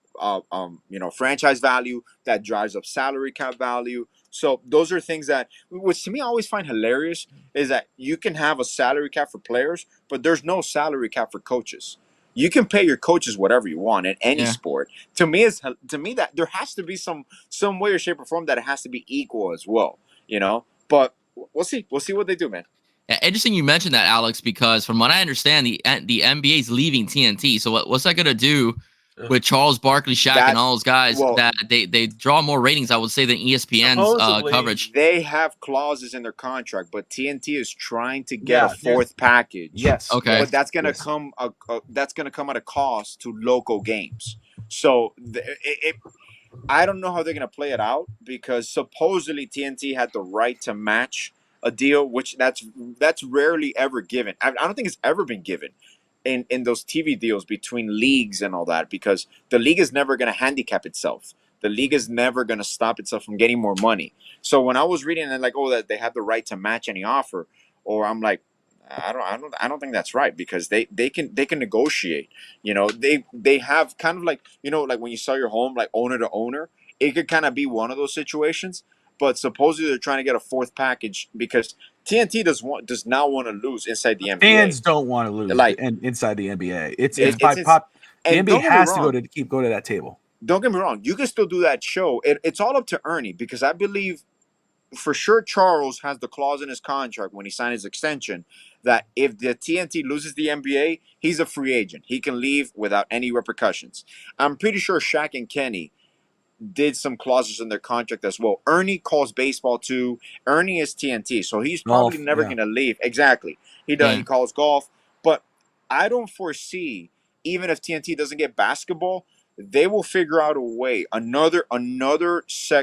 franchise value. That drives up salary cap value. So those are things that, which to me I always find hilarious, is that you can have a salary cap for players, but there's no salary cap for coaches. You can pay your coaches whatever you want in any sport. To me, that there has to be some way or shape or form that it has to be equal as well. You know, but we'll see. We'll see what they do, man. Yeah, interesting you mentioned that, Alex, because from what I understand, the NBA is leaving TNT. So what's that gonna do with Charles Barkley, Shaq, and all those guys that they draw more ratings, I would say, than ESPN's coverage? They have clauses in their contract, but TNT is trying to get a 4th package. Yes. Okay. But that's gonna come. That's gonna come at a cost to local games. So I don't know how they're gonna play it out, because supposedly TNT had the right to match a deal, which that's rarely ever given. I don't think it's ever been given in those TV deals between leagues and all that, because the league is never going to handicap itself. The league is never going to stop itself from getting more money. So when I was reading and like, that they have the right to match any offer, or I'm like, I don't think that's right, because they can negotiate. You know, they have kind of like, you know, like when you sell your home, like owner to owner, it could kind of be one of those situations. But supposedly they're trying to get a 4th package because TNT does not want to lose inside the NBA. Fans don't want to lose inside the NBA. It's by pop. The NBA has to go to that table. Don't get me wrong. You can still do that show. It's all up to Ernie, because I believe for sure Charles has the clause in his contract when he signed his extension that if the TNT loses the NBA, he's a free agent. He can leave without any repercussions. I'm pretty sure Shaq and Kenny did some clauses in their contract as well. Ernie calls baseball too. Ernie is TNT, so he's probably never going to leave. Exactly. He does. He calls golf. But I don't foresee, even if TNT doesn't get basketball, they will figure out a way. Another TV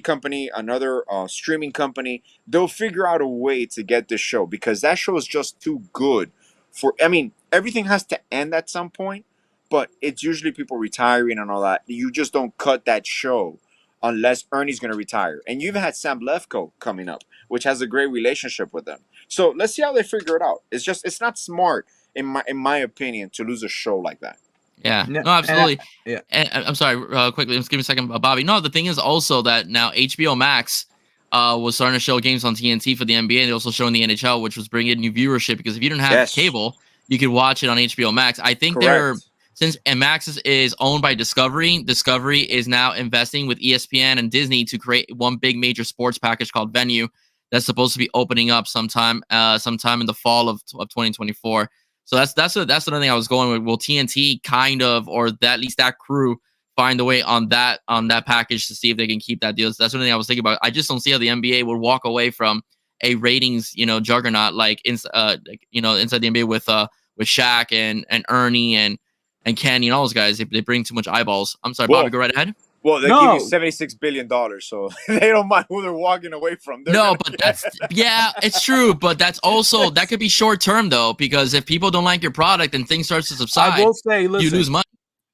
company, another streaming company, they'll figure out a way to get this show, because that show is just too good for. I mean, everything has to end at some point. But it's usually people retiring and all that. You just don't cut that show unless Ernie's going to retire. And you've had Sam Lefko coming up, which has a great relationship with them. So let's see how they figure it out. It's not smart, in my opinion, to lose a show like that. Yeah, No, no, absolutely. yeah. And I'm sorry, quickly, just give me a second, Bobby. No, the thing is also that now HBO Max was starting to show games on TNT for the NBA, and they also showing the NHL, which was bringing in new viewership because if you didn't have Yes. cable, you could watch it on HBO Max. I think Correct. since Max is owned by Discovery, Discovery is now investing with ESPN and Disney to create one big major sports package called Venue that's supposed to be opening up sometime in the fall of 2024. So that's another thing I was going with. Will TNT kind of, or at least that crew, find a way on that package to see if they can keep that deal? So that's one thing I was thinking about. I just don't see how the NBA would walk away from a ratings juggernaut like inside the NBA with Shaq and Ernie and Kenny and all those guys. They bring too much eyeballs. I'm sorry, Bobby, go right ahead. Well, they give you $76 billion, so they don't mind who they're walking away from. It's true, but that's also that could be short term though, because if people don't like your product and things starts to subside, I will say, listen, you lose money.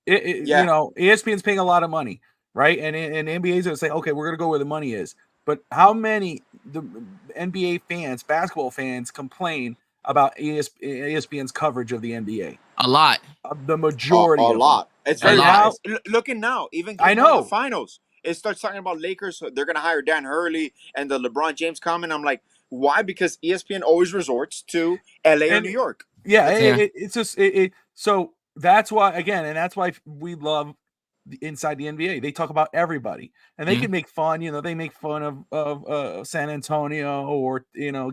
ESPN's paying a lot of money, right? And NBA is going to say, okay, we're going to go where the money is. But how many the NBA fans, basketball fans, complain about ESPN's coverage of the NBA? A lot. The majority. A lot. It's very nice. Looking now, even I know the finals. It starts talking about Lakers. So they're going to hire Dan Hurley and the LeBron James comment. I'm like, why? Because ESPN always resorts to LA or New York. Yeah, it's just so that's why, again, and that's why we love inside the NBA. They talk about everybody, and they can make fun. They make fun of San Antonio or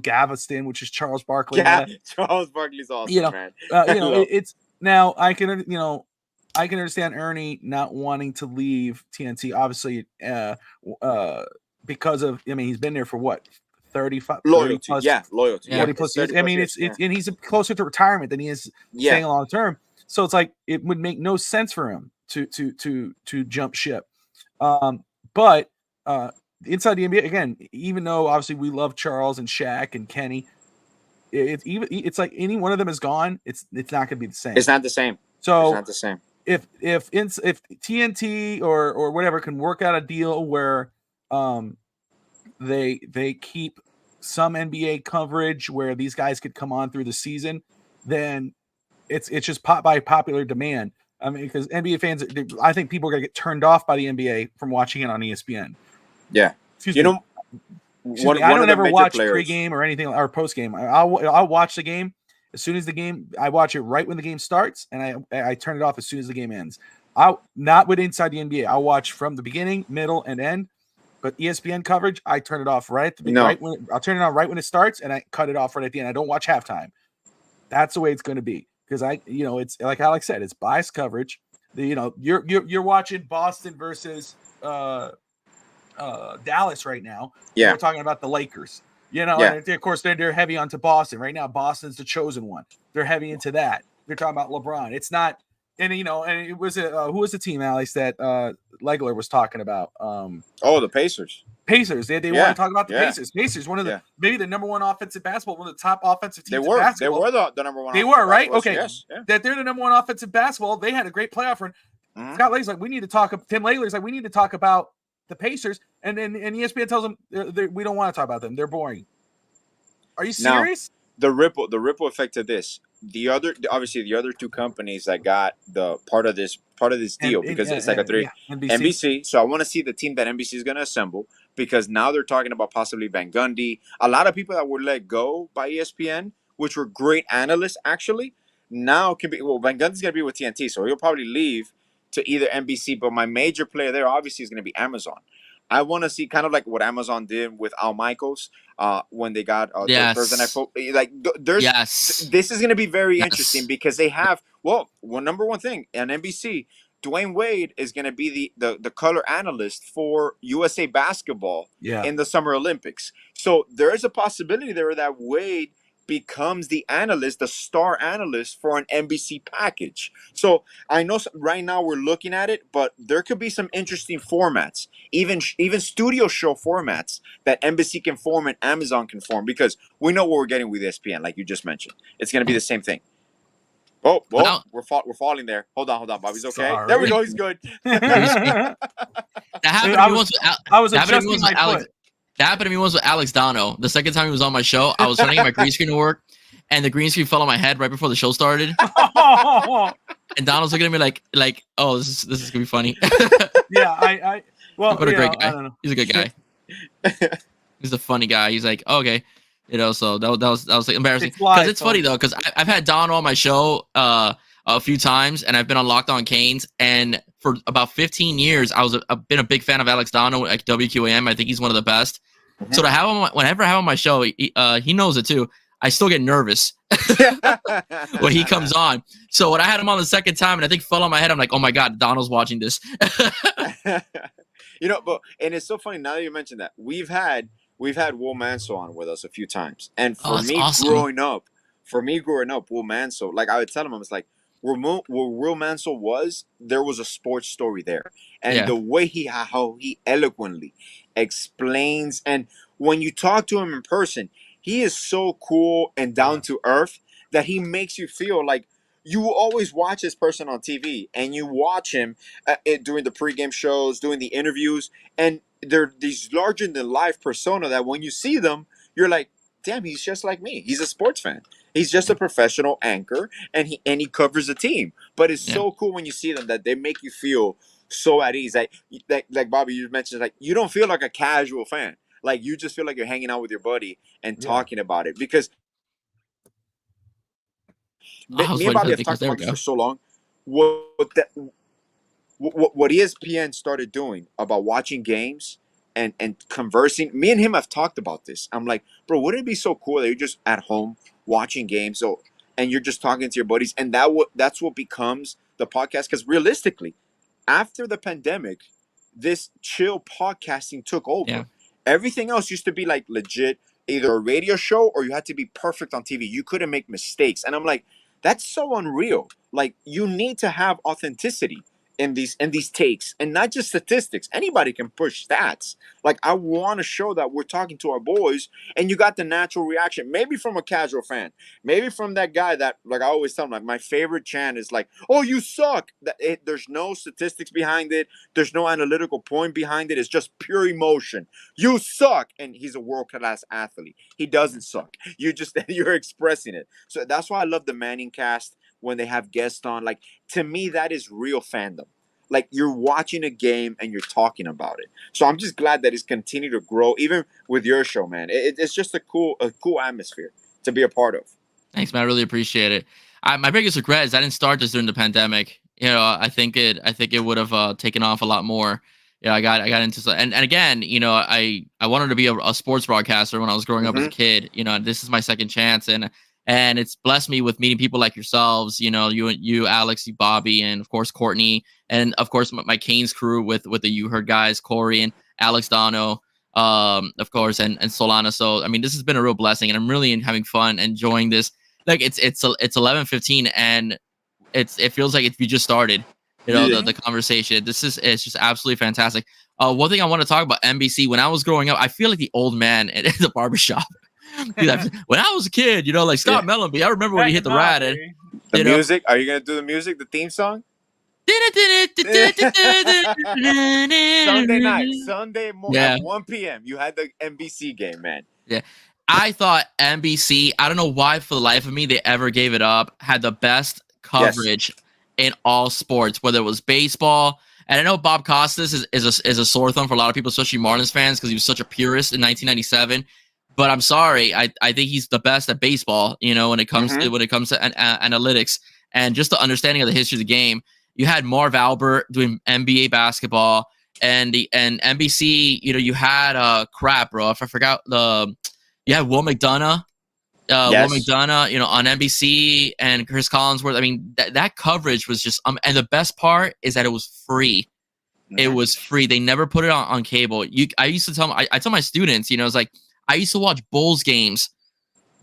Galveston, which is Charles Barkley. Yeah, Charles Barkley's awesome, man. It's now I can understand Ernie not wanting to leave TNT, obviously, because of he's been there for what 35 loyalty, 30 plus, loyalty, 40 plus years. I mean, it's and he's closer to retirement than he is staying long term. So it's like it would make no sense for him to jump ship. But inside the NBA, again, even though obviously we love Charles and Shaq and Kenny, it's like any one of them is gone, it's not going to be the same. It's not the same. So it's not the same. If TNT or whatever can work out a deal where they keep some NBA coverage where these guys could come on through the season, then it's just by popular demand. I mean, because NBA fans, I think people are gonna get turned off by the NBA from watching it on ESPN. Yeah, I don't ever watch pregame or anything or postgame. I'll watch the game as soon as the game. I watch it right when the game starts, and I turn it off as soon as the game ends. Not with inside the NBA. I'll watch from the beginning, middle, and end. But ESPN coverage, I turn it off right at the beginning. I'll turn it on right when it starts, and I cut it off right at the end. I don't watch halftime. That's the way it's going to be. Because it's like Alex said, it's biased coverage. You're watching Boston versus Dallas right now. Yeah, we're talking about the Lakers. And of course they're heavy onto Boston right now. Boston's the chosen one. They're heavy into that. They're talking about LeBron. It's not, and it was who was the team, Alex, that Legler was talking about? The Pacers. Pacers. They want to talk about the Pacers. Pacers, one of the maybe the number one offensive basketball, one of the top offensive teams. They were. In basketball. They were the number one. They were right. Okay. Yes. Yeah. That they're the number one offensive basketball. They had a great playoff run. Mm-hmm. Scott Lay's like, we need to talk. Tim Layler's like, we need to talk about the Pacers, and then ESPN tells them we don't want to talk about them. They're boring. Are you serious? Now, the ripple effect of this. The other two companies that got the part of this deal, because it's like a three NBC. So I want to see the team that NBC is going to assemble, because now they're talking about possibly Van Gundy, a lot of people that were let go by ESPN, which were great analysts actually. Now can be Van Gundy's going to be with TNT, so he'll probably leave to either NBC. But my major player there obviously is going to be Amazon. I want to see kind of like what Amazon did with Al Michaels when they got Thursday Night Football. This is going to be very interesting, because they have number one thing on NBC. Dwayne Wade is going to be the color analyst for USA Basketball in the Summer Olympics. So there is a possibility there that Wade becomes the analyst, the star analyst for an NBC package. So I know right now we're looking at it, but there could be some interesting formats, even studio show formats that NBC can form and Amazon can form, because we know what we're getting with ESPN, like you just mentioned. It's going to be the same thing. We're falling there. Hold on, Bobby's okay. Sorry. There we go. He's good. That happened to me once. That happened to me once with Alex Dano. The second time he was on my show, I was trying to get my green screen to work, and the green screen fell on my head right before the show started. And Donald's looking at me like, oh, this is gonna be funny. Yeah, well, What a great guy. I don't know. He's a good guy. He's a funny guy. He's like, okay, so that was like embarrassing because it's funny though because I've had Don on my show a few times and I've been on Locked On Canes, and for about 15 years I've been a big fan of Alex Dono, like WQAM. I think he's one of the best. Mm-hmm. So to have him whenever I have him on my show, he knows it too. I still get nervous when he comes on. So when I had him on the second time and I think fell on my head, I'm like, oh my God, Donald's watching this. But and it's so funny now that you mentioned that we've had Will Mansell on with us a few times, and for me awesome. growing up, Will Mansell, like I would tell him, I was like, where Will Mansell was, there was a sports story there, and the way how he eloquently explains, and when you talk to him in person, he is so cool and down to earth that he makes you feel like you always watch this person on TV and you watch him during the pregame shows, doing the interviews, and they're these larger than life persona that when you see them, you're like, damn, he's just like me. He's a sports fan. He's just a professional anchor, and he covers the team. But it's so cool when you see them that they make you feel so at ease. Like Bobby, you mentioned, like you don't feel like a casual fan. Like you just feel like you're hanging out with your buddy and talking about it because. Me and Bobby have talked about this for so long. What ESPN started doing about watching games and conversing, me and him have talked about this. I'm like, bro, wouldn't it be so cool that you're just at home watching games and you're just talking to your buddies, and that's what becomes the podcast? Because realistically, after the pandemic, this chill podcasting took over. Yeah. Everything else used to be like legit, either a radio show or you had to be perfect on TV. You couldn't make mistakes. And I'm like, that's so unreal. Like you need to have authenticity in these takes and not just statistics. Anybody can push stats. Like I want to show that we're talking to our boys and you got the natural reaction, maybe from a casual fan, maybe from that guy that, like I always tell him, like my favorite chant is like, oh, you suck. There's no statistics behind it. There's no analytical point behind it. It's just pure emotion. You suck. And he's a world-class athlete. He doesn't suck. You're expressing it. So that's why I love the Manning cast when they have guests on. Like, to me, that is real fandom. Like, you're watching a game and you're talking about it. So I'm just glad that it's continued to grow, even with your show, man. It's just a cool atmosphere to be a part of. Thanks, man. I really appreciate it. My biggest regret is I didn't start this during the pandemic. I think it would have taken off a lot more. I got into and again, I wanted to be a sports broadcaster when I was growing up as a kid. This is my second chance, and it's blessed me with meeting people like yourselves, you, Alex, you, Bobby, and of course, Courtney, and of course, my Canes crew with the You Heard guys, Corey and Alex Dono, of course, and Solana. So, I mean, this has been a real blessing, and I'm really having fun, enjoying this. Like it's 11:15, and it feels like we just started, the conversation. It's just absolutely fantastic. One thing I want to talk about NBC. When I was growing up, I feel like the old man in the barbershop. When I was a kid, like Scott Mellenby, I remember when he hit the rat. And the music. Are you gonna do the music? The theme song? Sunday morning at 1 p.m. You had the NBC game, man. Yeah. I thought NBC, I don't know why for the life of me they ever gave it up, had the best coverage in all sports, whether it was baseball. And I know Bob Costas is a sore thumb for a lot of people, especially Marlins fans, because he was such a purist in 1997. But I'm sorry, I think he's the best at baseball, when it comes to analytics and just the understanding of the history of the game. You had Marv Albert doing NBA basketball, and NBC, you had crap, bro. If I forgot you had Will McDonough. Will McDonough, on NBC, and Chris Collinsworth. I mean, that coverage was just and the best part is that it was free. It was free. They never put it on cable. I used to tell I tell my students, it's like I used to watch Bulls games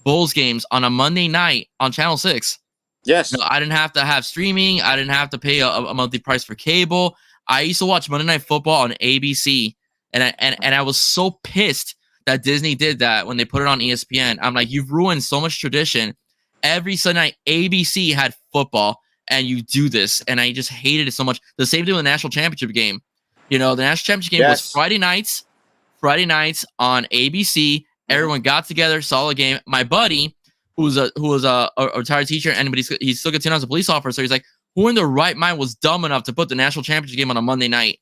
on a Monday night on Channel 6. Yes. I didn't have to have streaming. I didn't have to pay a monthly price for cable. I used to watch Monday Night Football on ABC, and I was so pissed that Disney did that when they put it on ESPN. I'm like, you've ruined so much tradition. Every Sunday night, ABC had football, and you do this, and I just hated it so much. The same thing with the national championship game. The national championship game was Friday nights on ABC. Everyone got together, saw a game. My buddy, who was a retired teacher, and he still gets in as a police officer. So he's like, who in their right mind was dumb enough to put the national championship game on a Monday night?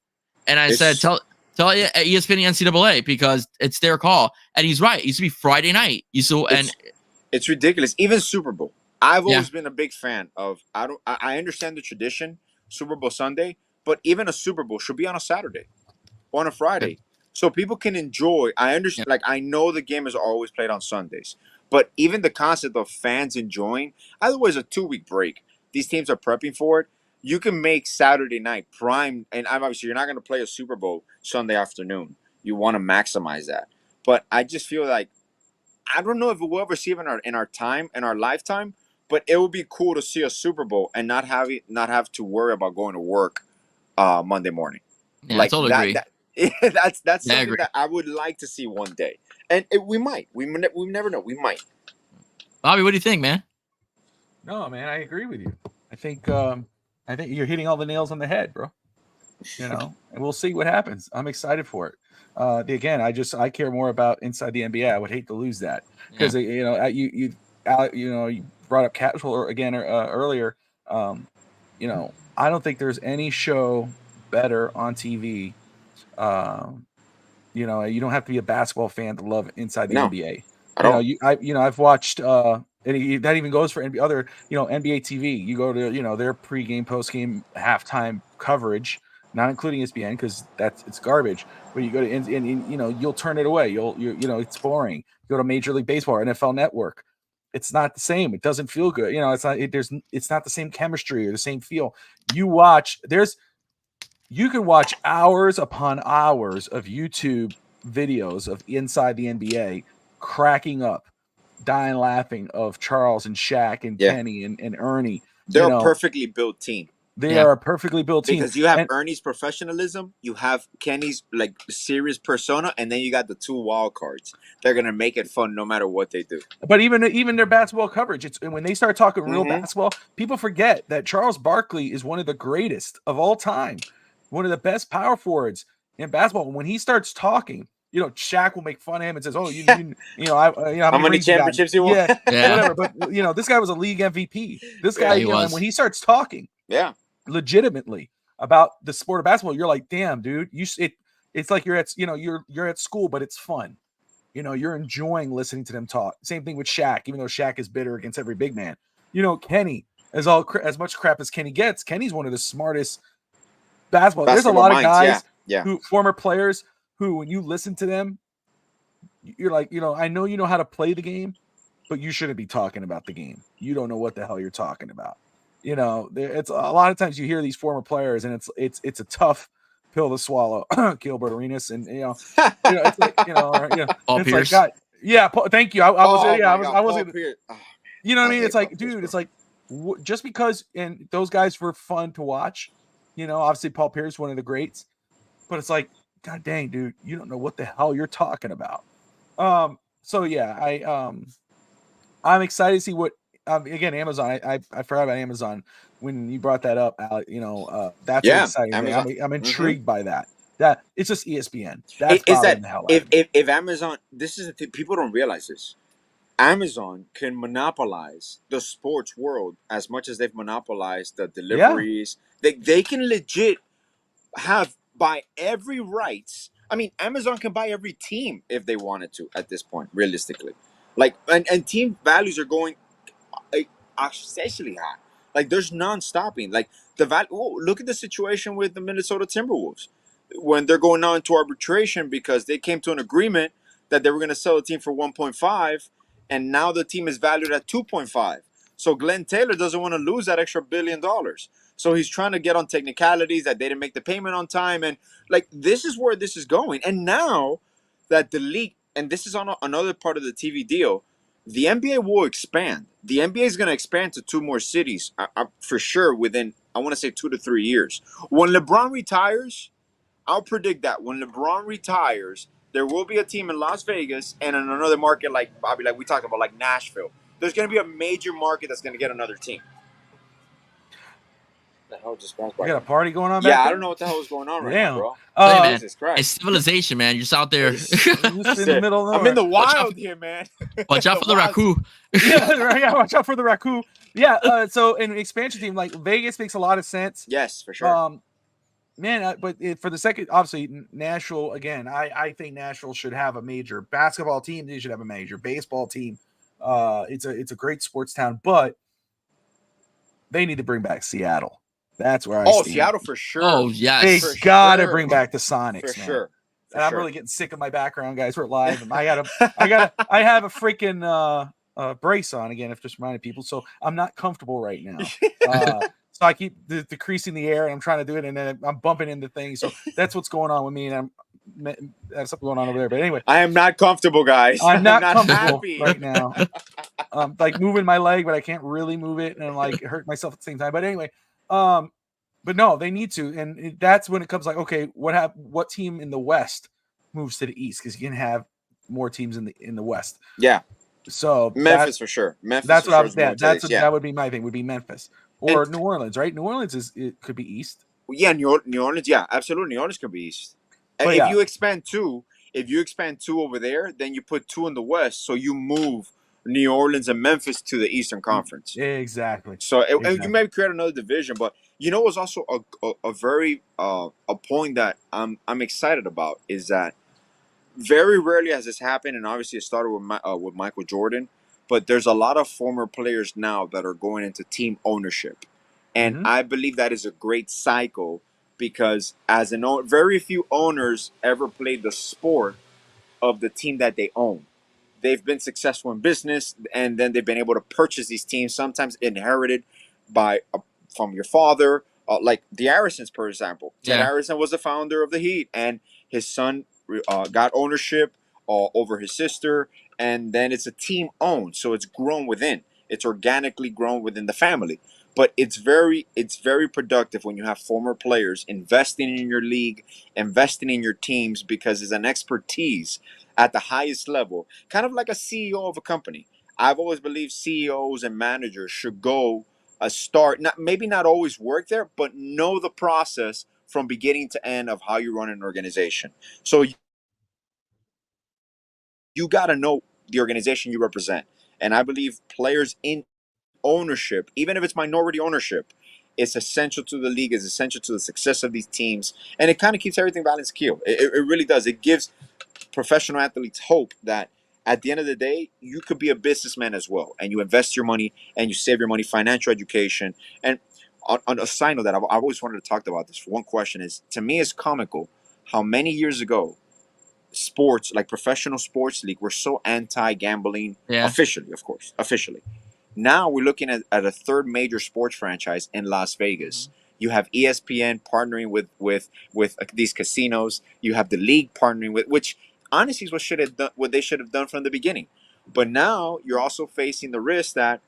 And I said, tell ESPN and NCAA because it's their call. And he's right. It used to be Friday night. It's ridiculous. Even Super Bowl. I've always been a big fan of. I understand the tradition, Super Bowl Sunday, but even a Super Bowl should be on a Saturday, or on a Friday, so people can enjoy. I understand. Like I know the game is always played on Sundays, but even the concept of fans enjoying, otherwise a 2-week break. These teams are prepping for it. You can make Saturday night prime, and obviously you're not going to play a Super Bowl Sunday afternoon. You want to maximize that, but I just feel like I don't know if we'll ever see it in our lifetime. But it would be cool to see a Super Bowl and not have to worry about going to work Monday morning. Yeah, I totally agree. That's something that I would like to see one day, and we might. We never know. We might. Bobby, what do you think, man? No, man, I agree with you. I think you're hitting all the nails on the head, bro. And we'll see what happens. I'm excited for it. Again, I care more about inside the NBA. I would hate to lose that because you brought up casual again earlier. I don't think there's any show better on TV. You don't have to be a basketball fan to love inside the NBA. I've watched that even goes for other NBA TV. You go to their pregame, postgame, halftime coverage, not including ESPN because it's garbage. But you go to and you'll turn it away. It's boring. You go to Major League Baseball or NFL Network. It's not the same. It doesn't feel good. It's not the same chemistry or the same feel. You can watch hours upon hours of YouTube videos of inside the NBA cracking up, dying laughing of Charles and Shaq and Kenny and Ernie. They're a perfectly built team. They are a perfectly built team. Because you have Ernie's professionalism, you have Kenny's serious persona, and then you got the 2 wild cards. They're gonna make it fun no matter what they do. But even their basketball coverage, when they start talking real basketball, people forget that Charles Barkley is one of the greatest of all time, one of the best power forwards in basketball. When he starts talking, Shaq will make fun of him and says, "Oh, how many championships you won?" Whatever. But this guy was a league MVP. This guy, and when he starts talking, legitimately about the sport of basketball, you're like, damn, dude, it's like you're at school, but it's fun. You're enjoying listening to them talk. Same thing with Shaq, even though Shaq is bitter against every big man. Kenny, as much crap as Kenny gets, Kenny's one of the smartest basketball. There's a lot of guys who former players who, when you listen to them, you're like, I know you know how to play the game, but you shouldn't be talking about the game. You don't know what the hell you're talking about. It's a lot of times you hear these former players, and it's a tough pill to swallow. Gilbert Arenas, and it's like Paul Pierce. Like, God, Paul, thank you. I was. You know what I mean? It's like, dude, it's like just because and those guys were fun to watch. Obviously Paul Pierce, one of the greats, but it's like, God dang, dude, you don't know what the hell you're talking about. So yeah, I'm excited to see what. Again, Amazon. I forgot about Amazon when you brought that up, Alec. That's exciting. I'm intrigued by that. That it's just ESPN. That's the hell if Amazon. This is the thing, people don't realize this. Amazon can monopolize the sports world as much as they've monopolized the deliveries. Yeah. They can legit buy every rights. I mean, Amazon can buy every team if they wanted to at this point, realistically. And team values are going essentially high. There's non-stopping. Look at the situation with the Minnesota Timberwolves when they're going now into arbitration because they came to an agreement that they were going to sell the team for 1.5, and now the team is valued at 2.5. So Glenn Taylor doesn't want to lose that extra $1 billion. So he's trying to get on technicalities that they didn't make the payment on time, and this is where this is going. And now that the league, and this is on another part of the TV deal, the NBA will expand. The NBA is going to expand to 2 more cities for sure within, I want to say, 2 to 3 years. When LeBron retires, I'll predict that when LeBron retires, there will be a team in Las Vegas and in another market like Bobby, like we talked about, like Nashville. There's going to be a major market that's going to get another team. The hell just passed by? You got a party going on? Yeah, I don't know what the hell is going on right now, bro. Jesus Christ! It's civilization, man. You're just out there. In the middle of nowhere. I'm in the wild here, man. Watch out for the raccoon. Yeah, watch out for the raccoon. Yeah. So an expansion team like Vegas makes a lot of sense. Yes, for sure. Man, but for the second, obviously Nashville again. I think Nashville should have a major basketball team. They should have a major baseball team. It's a great sports town, but they need to bring back Seattle. That's where I stand. Seattle for sure. Oh They yes, gotta bring back the Sonics, for man. Sure. And I'm really getting sick of my background, guys. We're live, and I have a freaking brace on again. If just reminding people, so I'm not comfortable right now. So I keep decreasing the air, and I'm trying to do it, and then I'm bumping into things. So that's what's going on with me, and that's something going on over there. But anyway, I am not comfortable, guys. I'm not comfortable right now. Like moving my leg, but I can't really move it, and I'm like hurt myself at the same time. But anyway, but no, they need to, and that's when it comes like, okay, what team in the West moves to the East, because you can have more teams in the West. Yeah. So Memphis for sure. Memphis. That's for what sure I was. That would be my thing. Would be Memphis or New Orleans, right? New Orleans could be East. Yeah, New Orleans. Yeah, absolutely. New Orleans could be East. But if you expand two over there, then you put two in the West, so you move New Orleans and Memphis to the Eastern Conference. Exactly. So you may create another division, but what's also a very a point that I'm excited about is that very rarely has this happened, and obviously it started with Michael Jordan, but there's a lot of former players now that are going into team ownership, and I believe that is a great cycle because very few owners ever played the sport of the team that they own. They've been successful in business, and then they've been able to purchase these teams, sometimes inherited from your father, like the Arisons, for example. Ted Arison was the founder of the Heat, and his son got ownership over his sister, and then it's a team owned, so it's grown within. It's organically grown within the family. But it's very productive when you have former players investing in your league, investing in your teams, because it's an expertise at the highest level, kind of like a CEO of a company. I've always believed CEOs and managers should go maybe not always work there, but know the process from beginning to end of how you run an organization. So you got to know the organization you represent. And I believe players in ownership, even if it's minority ownership, it's essential to the league, is essential to the success of these teams. And it kind of keeps everything balanced keel. It really does. It gives professional athletes hope that at the end of the day, you could be a businessman as well. And you invest your money and you save your money, financial education. And on a side note that I've always wanted to talk about this, one question is, to me, it's comical how many years ago sports, like professional sports league, were so anti-gambling, officially, of course, officially. Now we're looking at a third major sports franchise in Las Vegas. You have ESPN partnering with these casinos. You have the league partnering with, which honestly is what they should have done from the beginning. But now you're also facing the risk that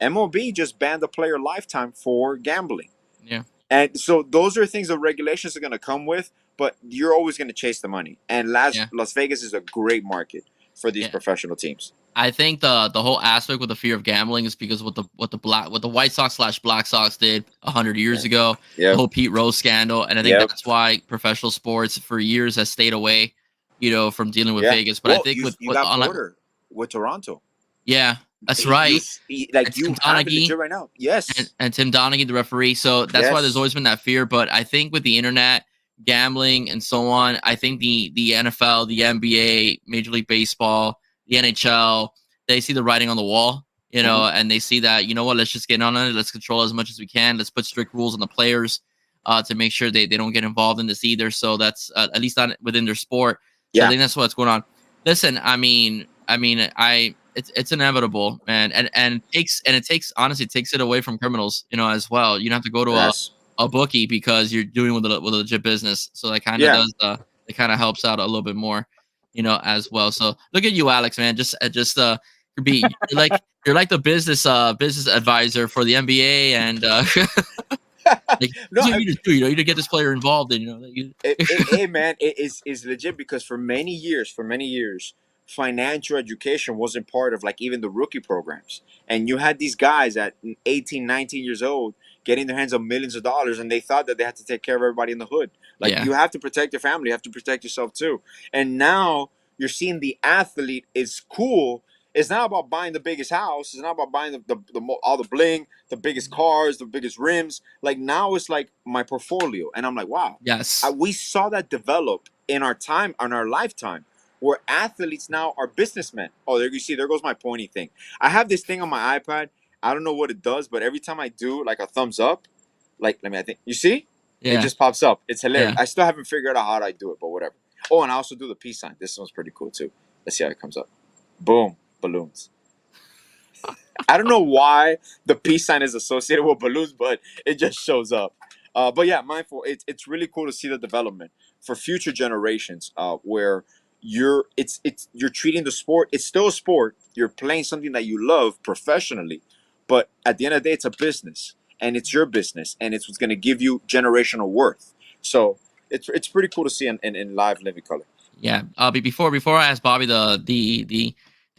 MLB just banned the player lifetime for gambling. Yeah. And so those are things that regulations are going to come with, but you're always going to chase the money. And Las Vegas is a great market for these professional teams. I think the whole aspect with the fear of gambling is because what the White Sox / Black Sox did 100 years ago, the whole Pete Rose scandal, and I think that's why professional sports for years has stayed away, from dealing with Vegas. But I think you got Porter with Toronto. Yeah, that's right. You have it right now. Yes, and Tim Donaghy, the referee. So that's why there's always been that fear. But I think with the internet, gambling, and so on, I think the NFL, the NBA, Major League Baseball, the NHL, they see the writing on the wall, and they see that, let's just get on it. Let's control as much as we can. Let's put strict rules on the players to make sure they don't get involved in this either. So that's at least not within their sport. So I think that's what's going on. Listen, it's inevitable, man. And it takes it away from criminals, as well. You don't have to go to a bookie because you're doing with a legit business. So that kind of does it kind of helps out a little bit more, as well. So look at you, Alex, man. You're like the business advisor for the NBA, and you to get this player involved in, hey man, it is legit, because for many years, financial education wasn't part of like even the rookie programs, and you had these guys at 18, 19 years old getting their hands on millions of dollars, and they thought that they had to take care of everybody in the hood. Like, you have to protect your family, you have to protect yourself too. And now you're seeing the athlete is cool It's not about buying the biggest house. It's not about buying all the bling, the biggest cars, the biggest rims. Like now, it's like my portfolio, and I'm like, wow. Yes. We saw that develop in our time, in our lifetime, where athletes now are businessmen. Oh, there you see, there goes my pointy thing. I have this thing on my iPad. I don't know what it does, but every time I do like a thumbs up, like I think you see, it just pops up. It's hilarious. Yeah. I still haven't figured out how I do it, but whatever. Oh, and I also do the peace sign. This one's pretty cool too. Let's see how it comes up. Boom. Balloons. I don't know why the peace sign is associated with balloons, but it just shows up. But yeah, mindful. It's really cool to see the development for future generations, where you're treating the sport. It's still a sport. You're playing something that you love professionally, but at the end of the day, it's a business, and it's your business, and it's what's going to give you generational worth. So it's pretty cool to see in live living color. Yeah. Before I ask Bobby the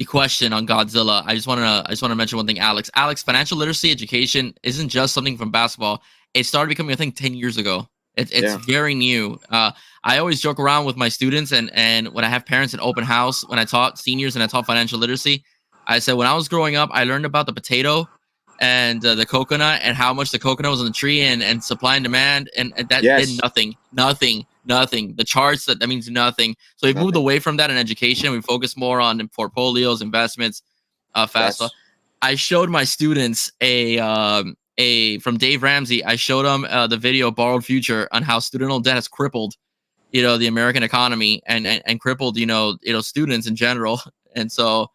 question on Godzilla, I just want to mention one thing, Alex. Alex, financial literacy education isn't just something from basketball. It started becoming a thing 10 years ago. It's very new. I always joke around with my students, and when I have parents in open house, when I taught seniors and I taught financial literacy, I said when I was growing up, I learned about the potato and the coconut and how much the coconut was on the tree and supply and demand, and that did nothing. The charts, that means nothing. So we've moved away from that in education. We focus more on portfolios, investments, FAFSA. I showed my students from Dave Ramsey. I showed them the video Borrowed Future on how student loan debt has crippled, the American economy and crippled, students in general. And so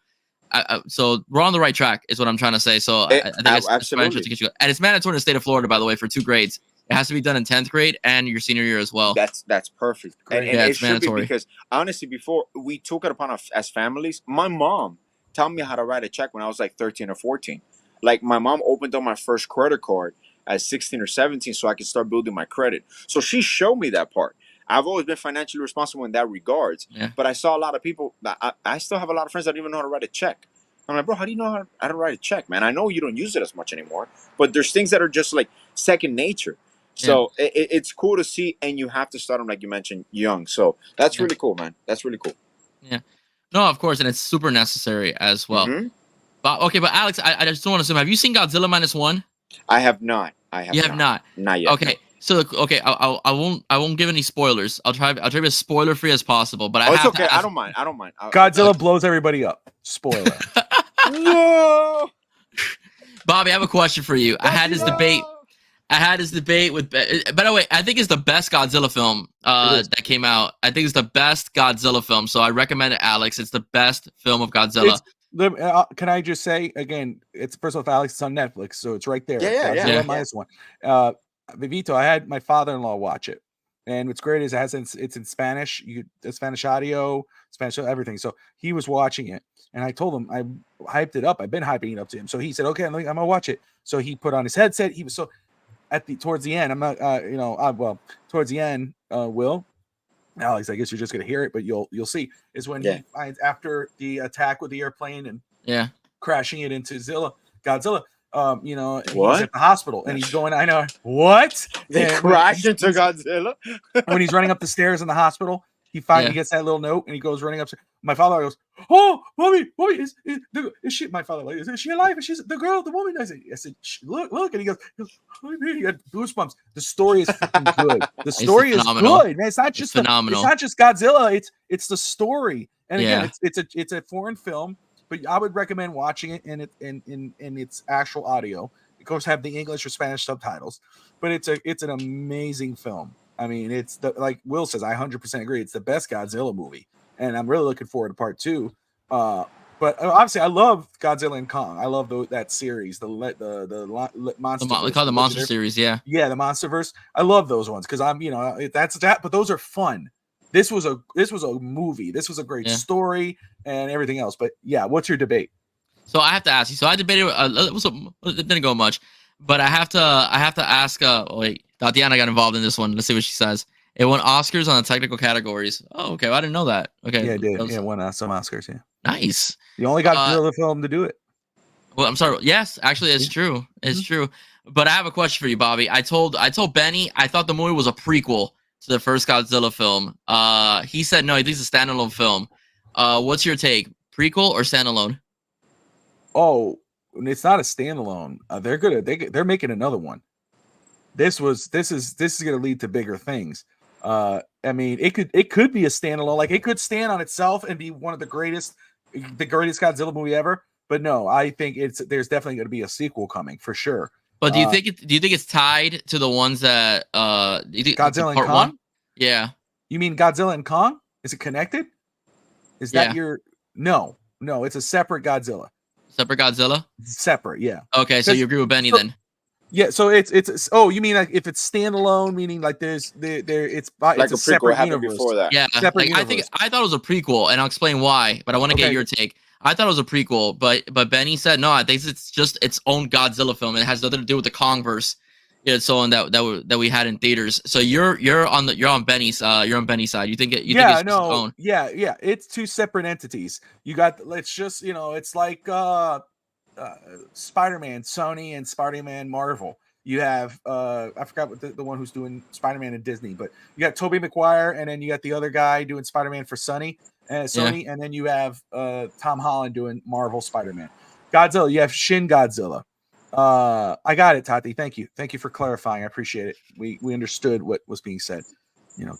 so we're on the right track is what I'm trying to say. So I think it's absolutely. And it's mandatory in the state of Florida, by the way, for 2 grades. It has to be done in 10th grade and your senior year as well. That's perfect. And yeah, it should be, because honestly, before we took it upon us as families, my mom taught me how to write a check when I was like 13 or 14. Like my mom opened up my first credit card at 16 or 17 so I could start building my credit. So she showed me that part. I've always been financially responsible in that regards. Yeah. But I saw a lot of people, I still have a lot of friends that don't even know how to write a check. I'm like, bro, how do you know how to write a check, man? I know you don't use it as much anymore, but there's things that are just like second nature. So it's cool to see, and you have to start them, like you mentioned, young. So that's really cool, man. That's really cool. Yeah. No, of course, and it's super necessary as well. Mm-hmm. But Alex, I just don't want to assume. Have you seen Godzilla -1? I have not. You have not. Not yet. Okay. So I won't give any spoilers. I'll try to be as spoiler free as possible. But it's okay. I don't mind. Godzilla blows everybody up. Spoiler. No. Bobby, I have a question for you. I had this debate with. By the way, I think it's the best Godzilla film that came out. I think it's the best Godzilla film. So I recommend it, Alex. It's the best film of Godzilla. Can I just say again? It's first off, Alex. It's on Netflix, so it's right there. Yeah. -1. Vivito, I had my father-in-law watch it, and what's great is it's in Spanish. It's Spanish audio, Spanish everything. So he was watching it, and I told him I hyped it up. I've been hyping it up to him. So he said, "Okay, I'm gonna watch it." So he put on his headset. He was towards the end. I'm not, towards the end, Will, Alex, I guess you're just gonna hear it, but you'll see is when he finds after the attack with the airplane and crashing it into Godzilla. He's at the hospital and he's going, I know what they crashed into Godzilla when he's running up the stairs in the hospital. He finally gets that little note and he goes running up. My father goes, "Oh, mommy, is she?" My father like, "Is she alive?" And she's the woman. I said, "Look," and he goes, he had goosebumps. The story is good. The story is good, man. It's not just phenomenal. It's not just Godzilla. It's the story. And again, it's a foreign film, but I would recommend watching it in its actual audio. Of course, have the English or Spanish subtitles, but it's an amazing film. I mean, it's like Will says, I 100% agree. It's the best Godzilla movie, and I'm really looking forward to part 2. But obviously, I love Godzilla and Kong. I love that series, the monster. We call it the monster series, yeah, the MonsterVerse. I love those ones because that's that. But those are fun. This was a movie. This was a great story and everything else. But yeah, what's your debate? So I have to ask you. So I debated. It didn't go much, but I have to ask. Wait, Tatiana got involved in this one. Let's see what she says. It won Oscars on the technical categories. Oh, okay. Well, I didn't know that. Okay. Yeah, it did. It won some Oscars. Yeah. Nice. You only got Godzilla film to do it. Well, I'm sorry. Yes, actually, it's true. It's true. But I have a question for you, Bobby. I told Benny I thought the movie was a prequel to the first Godzilla film. He said no. He thinks it's a standalone film. What's your take? Prequel or standalone? Oh, it's not a standalone. They're making another one. This is going to lead to bigger things. I mean, it could be a standalone. Like it could stand on itself and be one of the greatest Godzilla movie ever. But no, I think there's definitely going to be a sequel coming for sure. But do you think it's tied to the ones that do you think Godzilla and Kong? One? Yeah. You mean Godzilla and Kong? Is it connected? Is that your No, it's a separate Godzilla. Separate Godzilla? Separate, yeah. Okay, so you agree with Benny then? Yeah, so it's oh, you mean like if it's standalone, meaning like it's like it's a separate universe before that. Yeah, separate like, I thought it was a prequel, and I'll explain why. But I want to get your take. I thought it was a prequel, but Benny said no. I think it's just its own Godzilla film. It has nothing to do with the Kongverse, so on that we had in theaters. So you're on Benny's side. You think it? Yeah, think it's own? Yeah. It's two separate entities. You got it's just it's like Spider-Man, Sony, and Spider-Man, Marvel. You have I forgot what the one who's doing Spider-Man in Disney, but you got Tobey Maguire, and then you got the other guy doing Spider-Man for Sony, and then you have Tom Holland doing Marvel Spider-Man. Godzilla, you have Shin Godzilla. I got it, Tati. Thank you for clarifying. I appreciate it. We understood what was being said.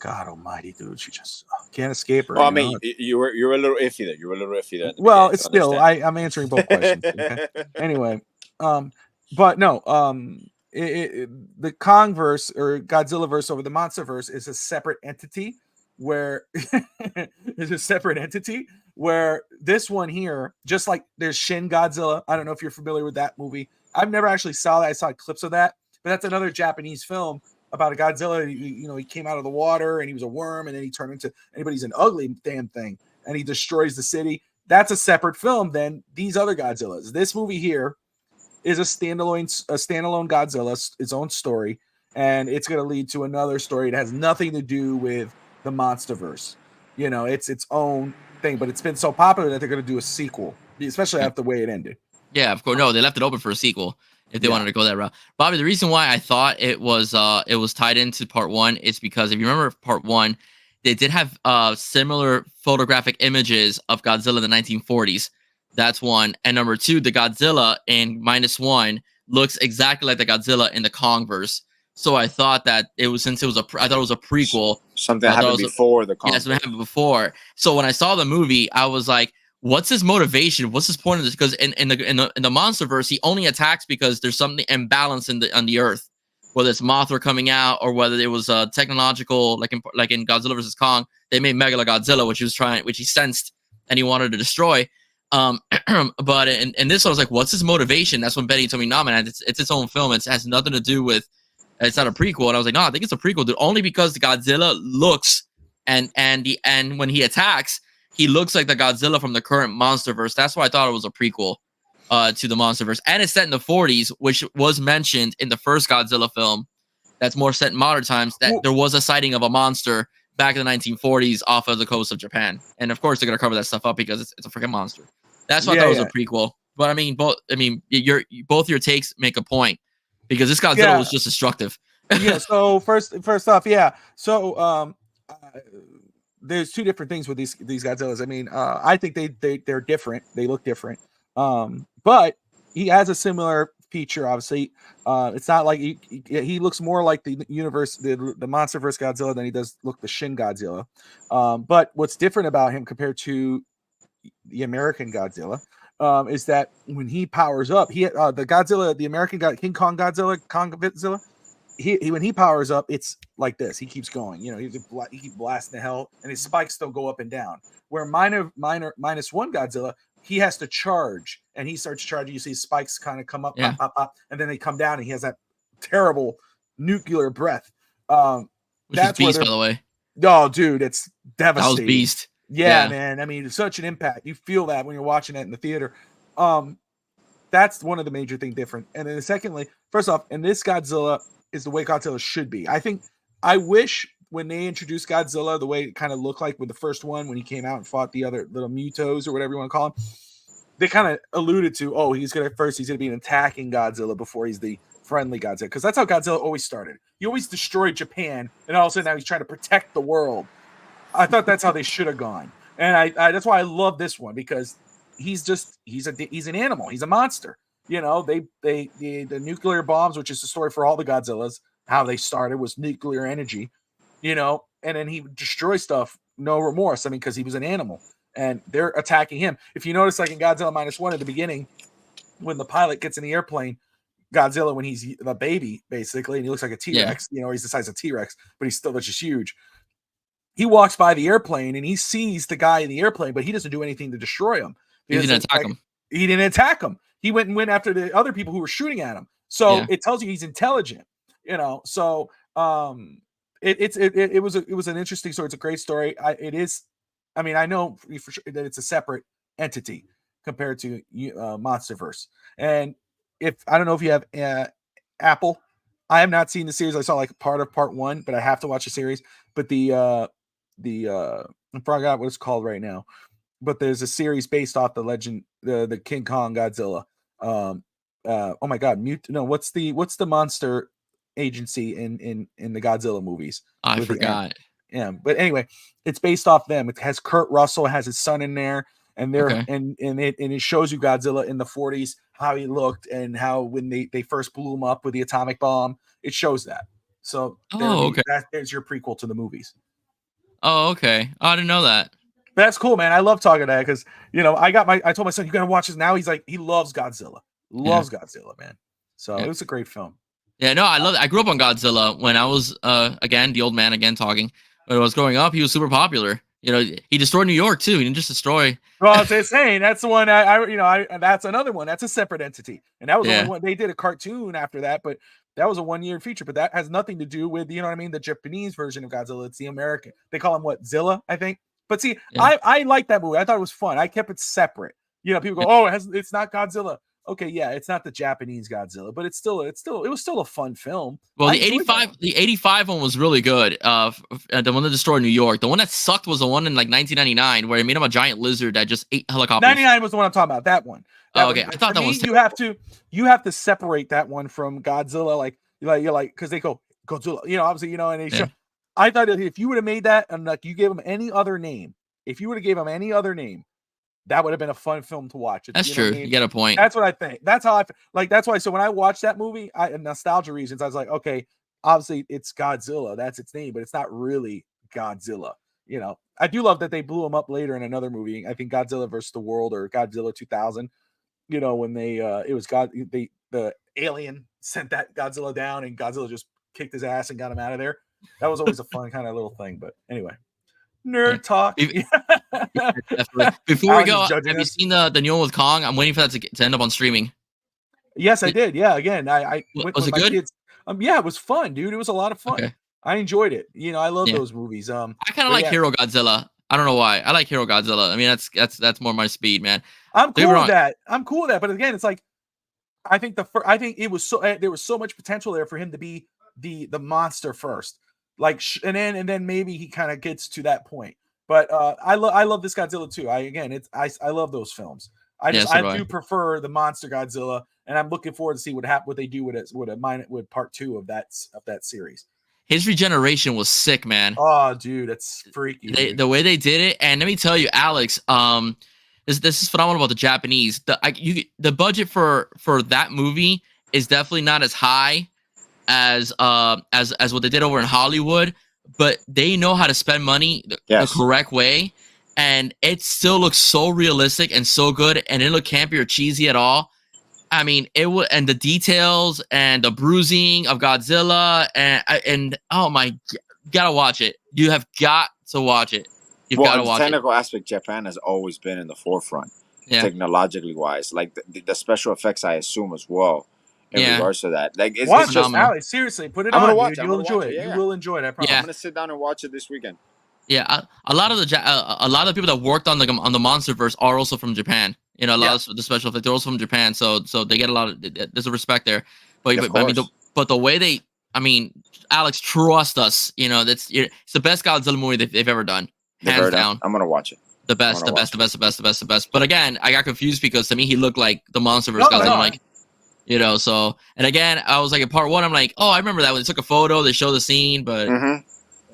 God Almighty, dude, she just can't escape her. Well, I mean, you were a little iffy there. You were a little iffy there. Well, it's still I'm answering both questions. Okay? Anyway, but no, the Kongverse or Godzilla verse over the Monsterverse is a separate entity where this one here, just like there's Shin Godzilla. I don't know if you're familiar with that movie. I've never actually saw that. I saw clips of that, but that's another Japanese film about a Godzilla. He came out of the water and he was a worm, and then he turned into he's an ugly damn thing, and he destroys the city. That's a separate film than these other Godzillas. This movie here is a standalone Godzilla, its own story, and it's going to lead to another story that has nothing to do with the Monsterverse. It's its own thing, but it's been so popular that they're going to do a sequel, especially after the way it ended. Yeah, of course. No, they left it open for a sequel if they wanted to go that route. Bobby, the reason why I thought it was tied into part one is because if you remember part one, they did have similar photographic images of Godzilla in the 1940s. That's one. And number two, the Godzilla in -1 looks exactly like the Godzilla in the Kongverse. So I thought that I thought it was a prequel. Something happened before the Kongverse. Yeah, something happened before. So when I saw the movie, I was like, what's his motivation? What's his point of this? Because in the Monsterverse, he only attacks because there's something imbalanced on the Earth, whether it's Mothra coming out or whether it was technological, like in Godzilla vs. Kong, they made Mechagodzilla, which he sensed and he wanted to destroy. But in this one, I was like, what's his motivation? That's when Benny told me, no, man, it's its own film. It has nothing to do with. It's not a prequel. And I was like, no, I think it's a prequel, dude. Only because the Godzilla looks and when he attacks, he looks like the Godzilla from the current Monsterverse. That's why I thought it was a prequel to the Monsterverse. And it's set in the 40s, which was mentioned in the first Godzilla film. That's more set in modern times. That there was a sighting of a monster back in the 1940s off of the coast of Japan. And of course, they're gonna cover that stuff up because it's a freaking monster. That's why I thought it was a prequel. But I mean, both your takes make a point because this Godzilla was just destructive. Yeah. So first off, yeah. So there's two different things with these Godzillas. I mean, I think they're different. They look different. But he has a similar feature. Obviously, it's not like he looks more like the Monsterverse Godzilla than he does look the Shin Godzilla. But what's different about him compared to the American Godzilla is that when he powers up, the Godzilla, the American King Kong Godzilla, when he powers up, it's like this. He keeps going. He keeps blasting the hell, and his spikes still go up and down. Where -1 Godzilla, he has to charge, and he starts charging. You see spikes kind of come up, up, and then they come down, and he has that terrible nuclear breath. Which is Beast, by the way. Oh, dude, it's devastating. That was Beast. Yeah, man. I mean, it's such an impact. You feel that when you're watching it in the theater. That's one of the major things different. And then secondly, first off, and this Godzilla is the way Godzilla should be. I wish when they introduced Godzilla, the way it kind of looked like with the first one, when he came out and fought the other little Mutos or whatever you want to call them, they kind of alluded to, he's going to be an attacking Godzilla before he's the friendly Godzilla. Because that's how Godzilla always started. He always destroyed Japan, and all of a sudden now he's trying to protect the world. I thought that's how they should have gone. And I that's why I love this one, because he's an animal. He's a monster. You know, the nuclear bombs, which is the story for all the Godzillas, how they started was nuclear energy, you know, and then he would destroy stuff, no remorse. I mean, because he was an animal and they're attacking him. If you notice, like in Godzilla -1 at the beginning, when the pilot gets in the airplane, Godzilla, when he's the baby, basically, and he looks like a T-Rex, you know, he's the size of T-Rex, but he's still just huge. He walks by the airplane and he sees the guy in the airplane, but he doesn't do anything to destroy him. He didn't attack him. He didn't attack him. He went after the other people who were shooting at him. So it tells you he's intelligent, you know. So it was an interesting story. It's a great story. I mean, I know for sure that it's a separate entity compared to MonsterVerse. And if I don't know if you have Apple, I have not seen the series. I saw like part of part 1, but I have to watch the series. But I forgot what it's called right now. But there's a series based off the legend, the King Kong Godzilla. Oh my God, what's the monster agency in the Godzilla movies? I forgot. Yeah, but anyway, it's based off them. It has Kurt Russell, has his son in there, and it shows you Godzilla in the 40s, how he looked, and how when they first blew him up with the atomic bomb. It shows that. So there's your prequel to the movies. Oh, okay. Oh, I didn't know that. But that's cool, man. I love talking to that because, you know, I told my son, you got to watch this now. He's like, he loves Godzilla. Godzilla, man. So it was a great film. Yeah, no, I love it. I grew up on Godzilla when I was, again, the old man again talking. When I was growing up, he was super popular. You know, he destroyed New York too. He didn't just destroy. Well, I was saying that's the one. That's another one. That's a separate entity, and that was the one they did a cartoon after that. But that was a 1-year feature. But that has nothing to do with, you know what I mean, the Japanese version of Godzilla. It's the American. They call him what, Zilla, I think. But see, I like that movie. I thought it was fun. I kept it separate. You know, people go, "Oh, it's not Godzilla." Okay, yeah, it's not the Japanese Godzilla, but it was still a fun film. Well, the 85 one was really good. The one that destroyed New York. The one that sucked was the one in like 1999 where it made him a giant lizard that just ate helicopters. 99 was the one I'm talking about. That one. Okay, I thought that was. You have to separate that one from Godzilla, like because they go Godzilla, you know, obviously, you know, and they show. I thought if you would have made that and like you gave him any other name, that would have been a fun film to watch. That's true. You get a point. That's what I think. That's how I like. That's why. So when I watched that movie, nostalgia reasons, I was like, okay, obviously it's Godzilla. That's its name, but it's not really Godzilla. You know, I do love that they blew him up later in another movie. I think Godzilla versus the World or Godzilla 2000. You know, when the alien sent that Godzilla down and Godzilla just kicked his ass and got him out of there. That was always a fun kind of little thing. But anyway. Nerd talk. Before we go, have you seen the new one with Kong? I'm waiting for that to end up on streaming. Yes, I did. Yeah, again, I went was with it my good? kids. Yeah, it was fun, dude. It was a lot of fun. Okay. I enjoyed it. You know, I love those movies. I kind of like Hero Godzilla. I don't know why. I like Hero Godzilla. I mean, that's more my speed, man. I'm cool with that. But again, it's like I think it was there was so much potential there for him to be the monster first. Like and then maybe he kind of gets to that point. But I love this Godzilla too. I love those films. I do prefer the monster Godzilla, and I'm looking forward to see what they do with part 2 of that series. His regeneration was sick, man. Oh, dude, that's freaky. The way they did it, and let me tell you, Alex, this is phenomenal about the Japanese. The budget for that movie is definitely not as high as what they did over in Hollywood, but they know how to spend money the correct way, and it still looks so realistic and so good, and it didn't look campy or cheesy at all. I mean, and the details and the bruising of Godzilla and oh my, you gotta watch it. You have got to watch it. You've got to watch it. The technical aspect, Japan has always been in the forefront, technologically wise. Like the special effects, I assume as well. In regards to that, like watch it, Alex. Seriously, put it on. Dude. You'll enjoy it. You will enjoy it. I promise. I'm gonna sit down and watch it this weekend. Yeah, a lot of the people that worked on the MonsterVerse are also from Japan. You know, a lot of the special effects are also from Japan, so they get a lot of there's a respect there. But I mean, the way Alex, trust us. You know, it's the best Godzilla movie they've ever done, hands down. I'm gonna watch it. The best. But again, I got confused because to me he looked like the MonsterVerse Godzilla. Like, you know, so, and again, I was like, in part 1, I'm like, oh, I remember that when they took a photo, they show the scene, but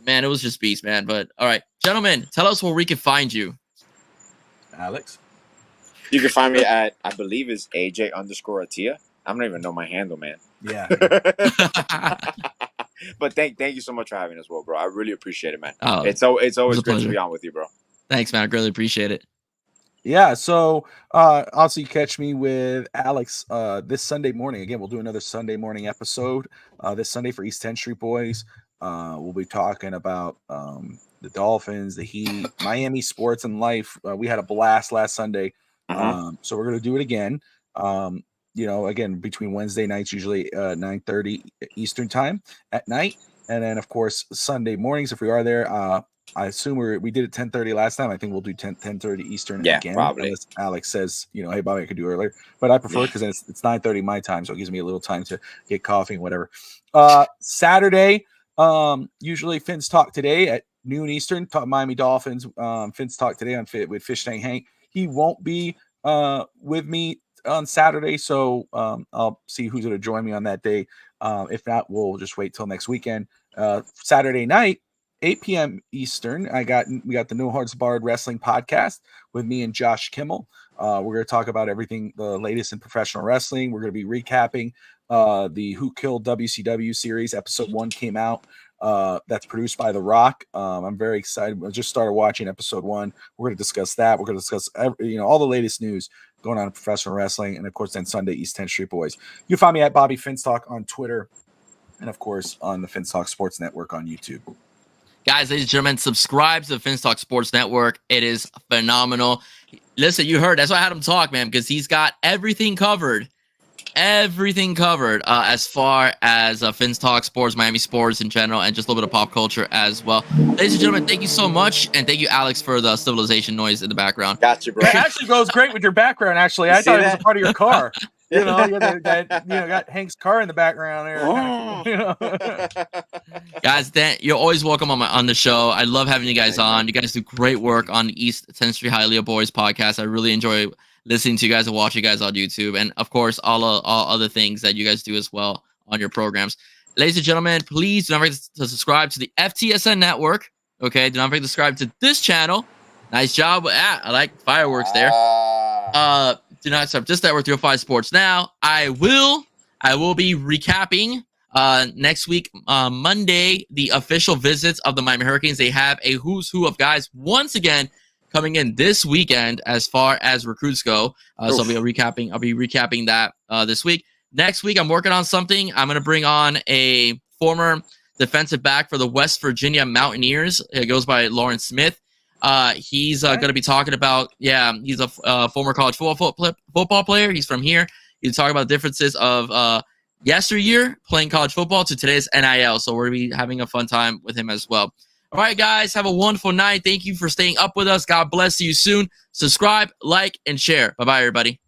man, it was just beast, man. But all right, gentlemen, tell us where we can find you. Alex. You can find me at, I believe it's AJ_Atia. I don't even know my handle, man. Yeah. But thank you so much for having us, bro. I really appreciate it, man. Oh, it's always great pleasure to be on with you, bro. Thanks, man. I really appreciate it. Yeah, so also you catch me with Alex this Sunday morning. Again, we'll do another Sunday morning episode this Sunday for East 10th Street Boys. We'll be talking about the Dolphins, the Heat, Miami sports and life. We had a blast last Sunday, so we're gonna do it again. Again, between Wednesday nights, usually 9:30 Eastern time at night, and then of course Sunday mornings if we are there. I assume we did it 10:30 last time. I think we'll do 10:30 Eastern again. Probably. Unless Alex says, hey, Bobby, I could do earlier. But I prefer because it's 9:30 my time, so it gives me a little time to get coffee and whatever. Saturday, usually Phins Talk Today at noon Eastern. Talk Miami Dolphins. Phins Talk Today with Fish Tank Hank. He won't be with me on Saturday, so I'll see who's going to join me on that day. If not, we'll just wait till next weekend. Saturday night, 8 p.m. Eastern, we got the No Hearts Barred Wrestling Podcast with me and Josh Kimmel. We're going to talk about everything, the latest in professional wrestling. We're going to be recapping the Who Killed WCW series. Episode 1 came out. That's produced by The Rock. I'm very excited. I just started watching episode 1. We're going to discuss that. We're going to discuss all the latest news going on in professional wrestling. And, of course, then Sunday, East 10th Street Boys. You can find me at Bobby Finstalk on Twitter and, of course, on the Finstalk Sports Network on YouTube. Guys, ladies and gentlemen, subscribe to the Phins Talk Sports Network. It is phenomenal. Listen, you heard. That's why I had him talk, man, because he's got everything covered. Everything covered as far as Phins Talk Sports, Miami sports in general, and just a little bit of pop culture as well. Ladies and gentlemen, thank you so much. And thank you, Alex, for the civilization noise in the background. Gotcha, bro. That actually goes great with your background, actually. I thought it was a part of your car. You got Hank's car in the background there. Guys, you're always welcome on the show. I love having you guys on. You guys do great work on the East 10th Street Hialeah Boys podcast. I really enjoy listening to you guys and watching you guys on YouTube. And, of course, all other things that you guys do as well on your programs. Ladies and gentlemen, please do not forget to subscribe to the FTSN network. Okay, do not forget to subscribe to this channel. Nice job. I like fireworks there. Do not stop this network 305 Sports Now. I will be recapping next week, Monday, the official visits of the Miami Hurricanes. They have a who's who of guys once again coming in this weekend as far as recruits go. So I'll be recapping that this week. Next week, I'm working on something. I'm going to bring on a former defensive back for the West Virginia Mountaineers. It goes by Lawrence Smith. He's going to be talking about, he's a former college football player. He's from here. He's talking about the differences of yesteryear playing college football to today's NIL. So we're going to be having a fun time with him as well. All right, guys, have a wonderful night. Thank you for staying up with us. God bless you soon. Subscribe, like, and share. Bye-bye, everybody.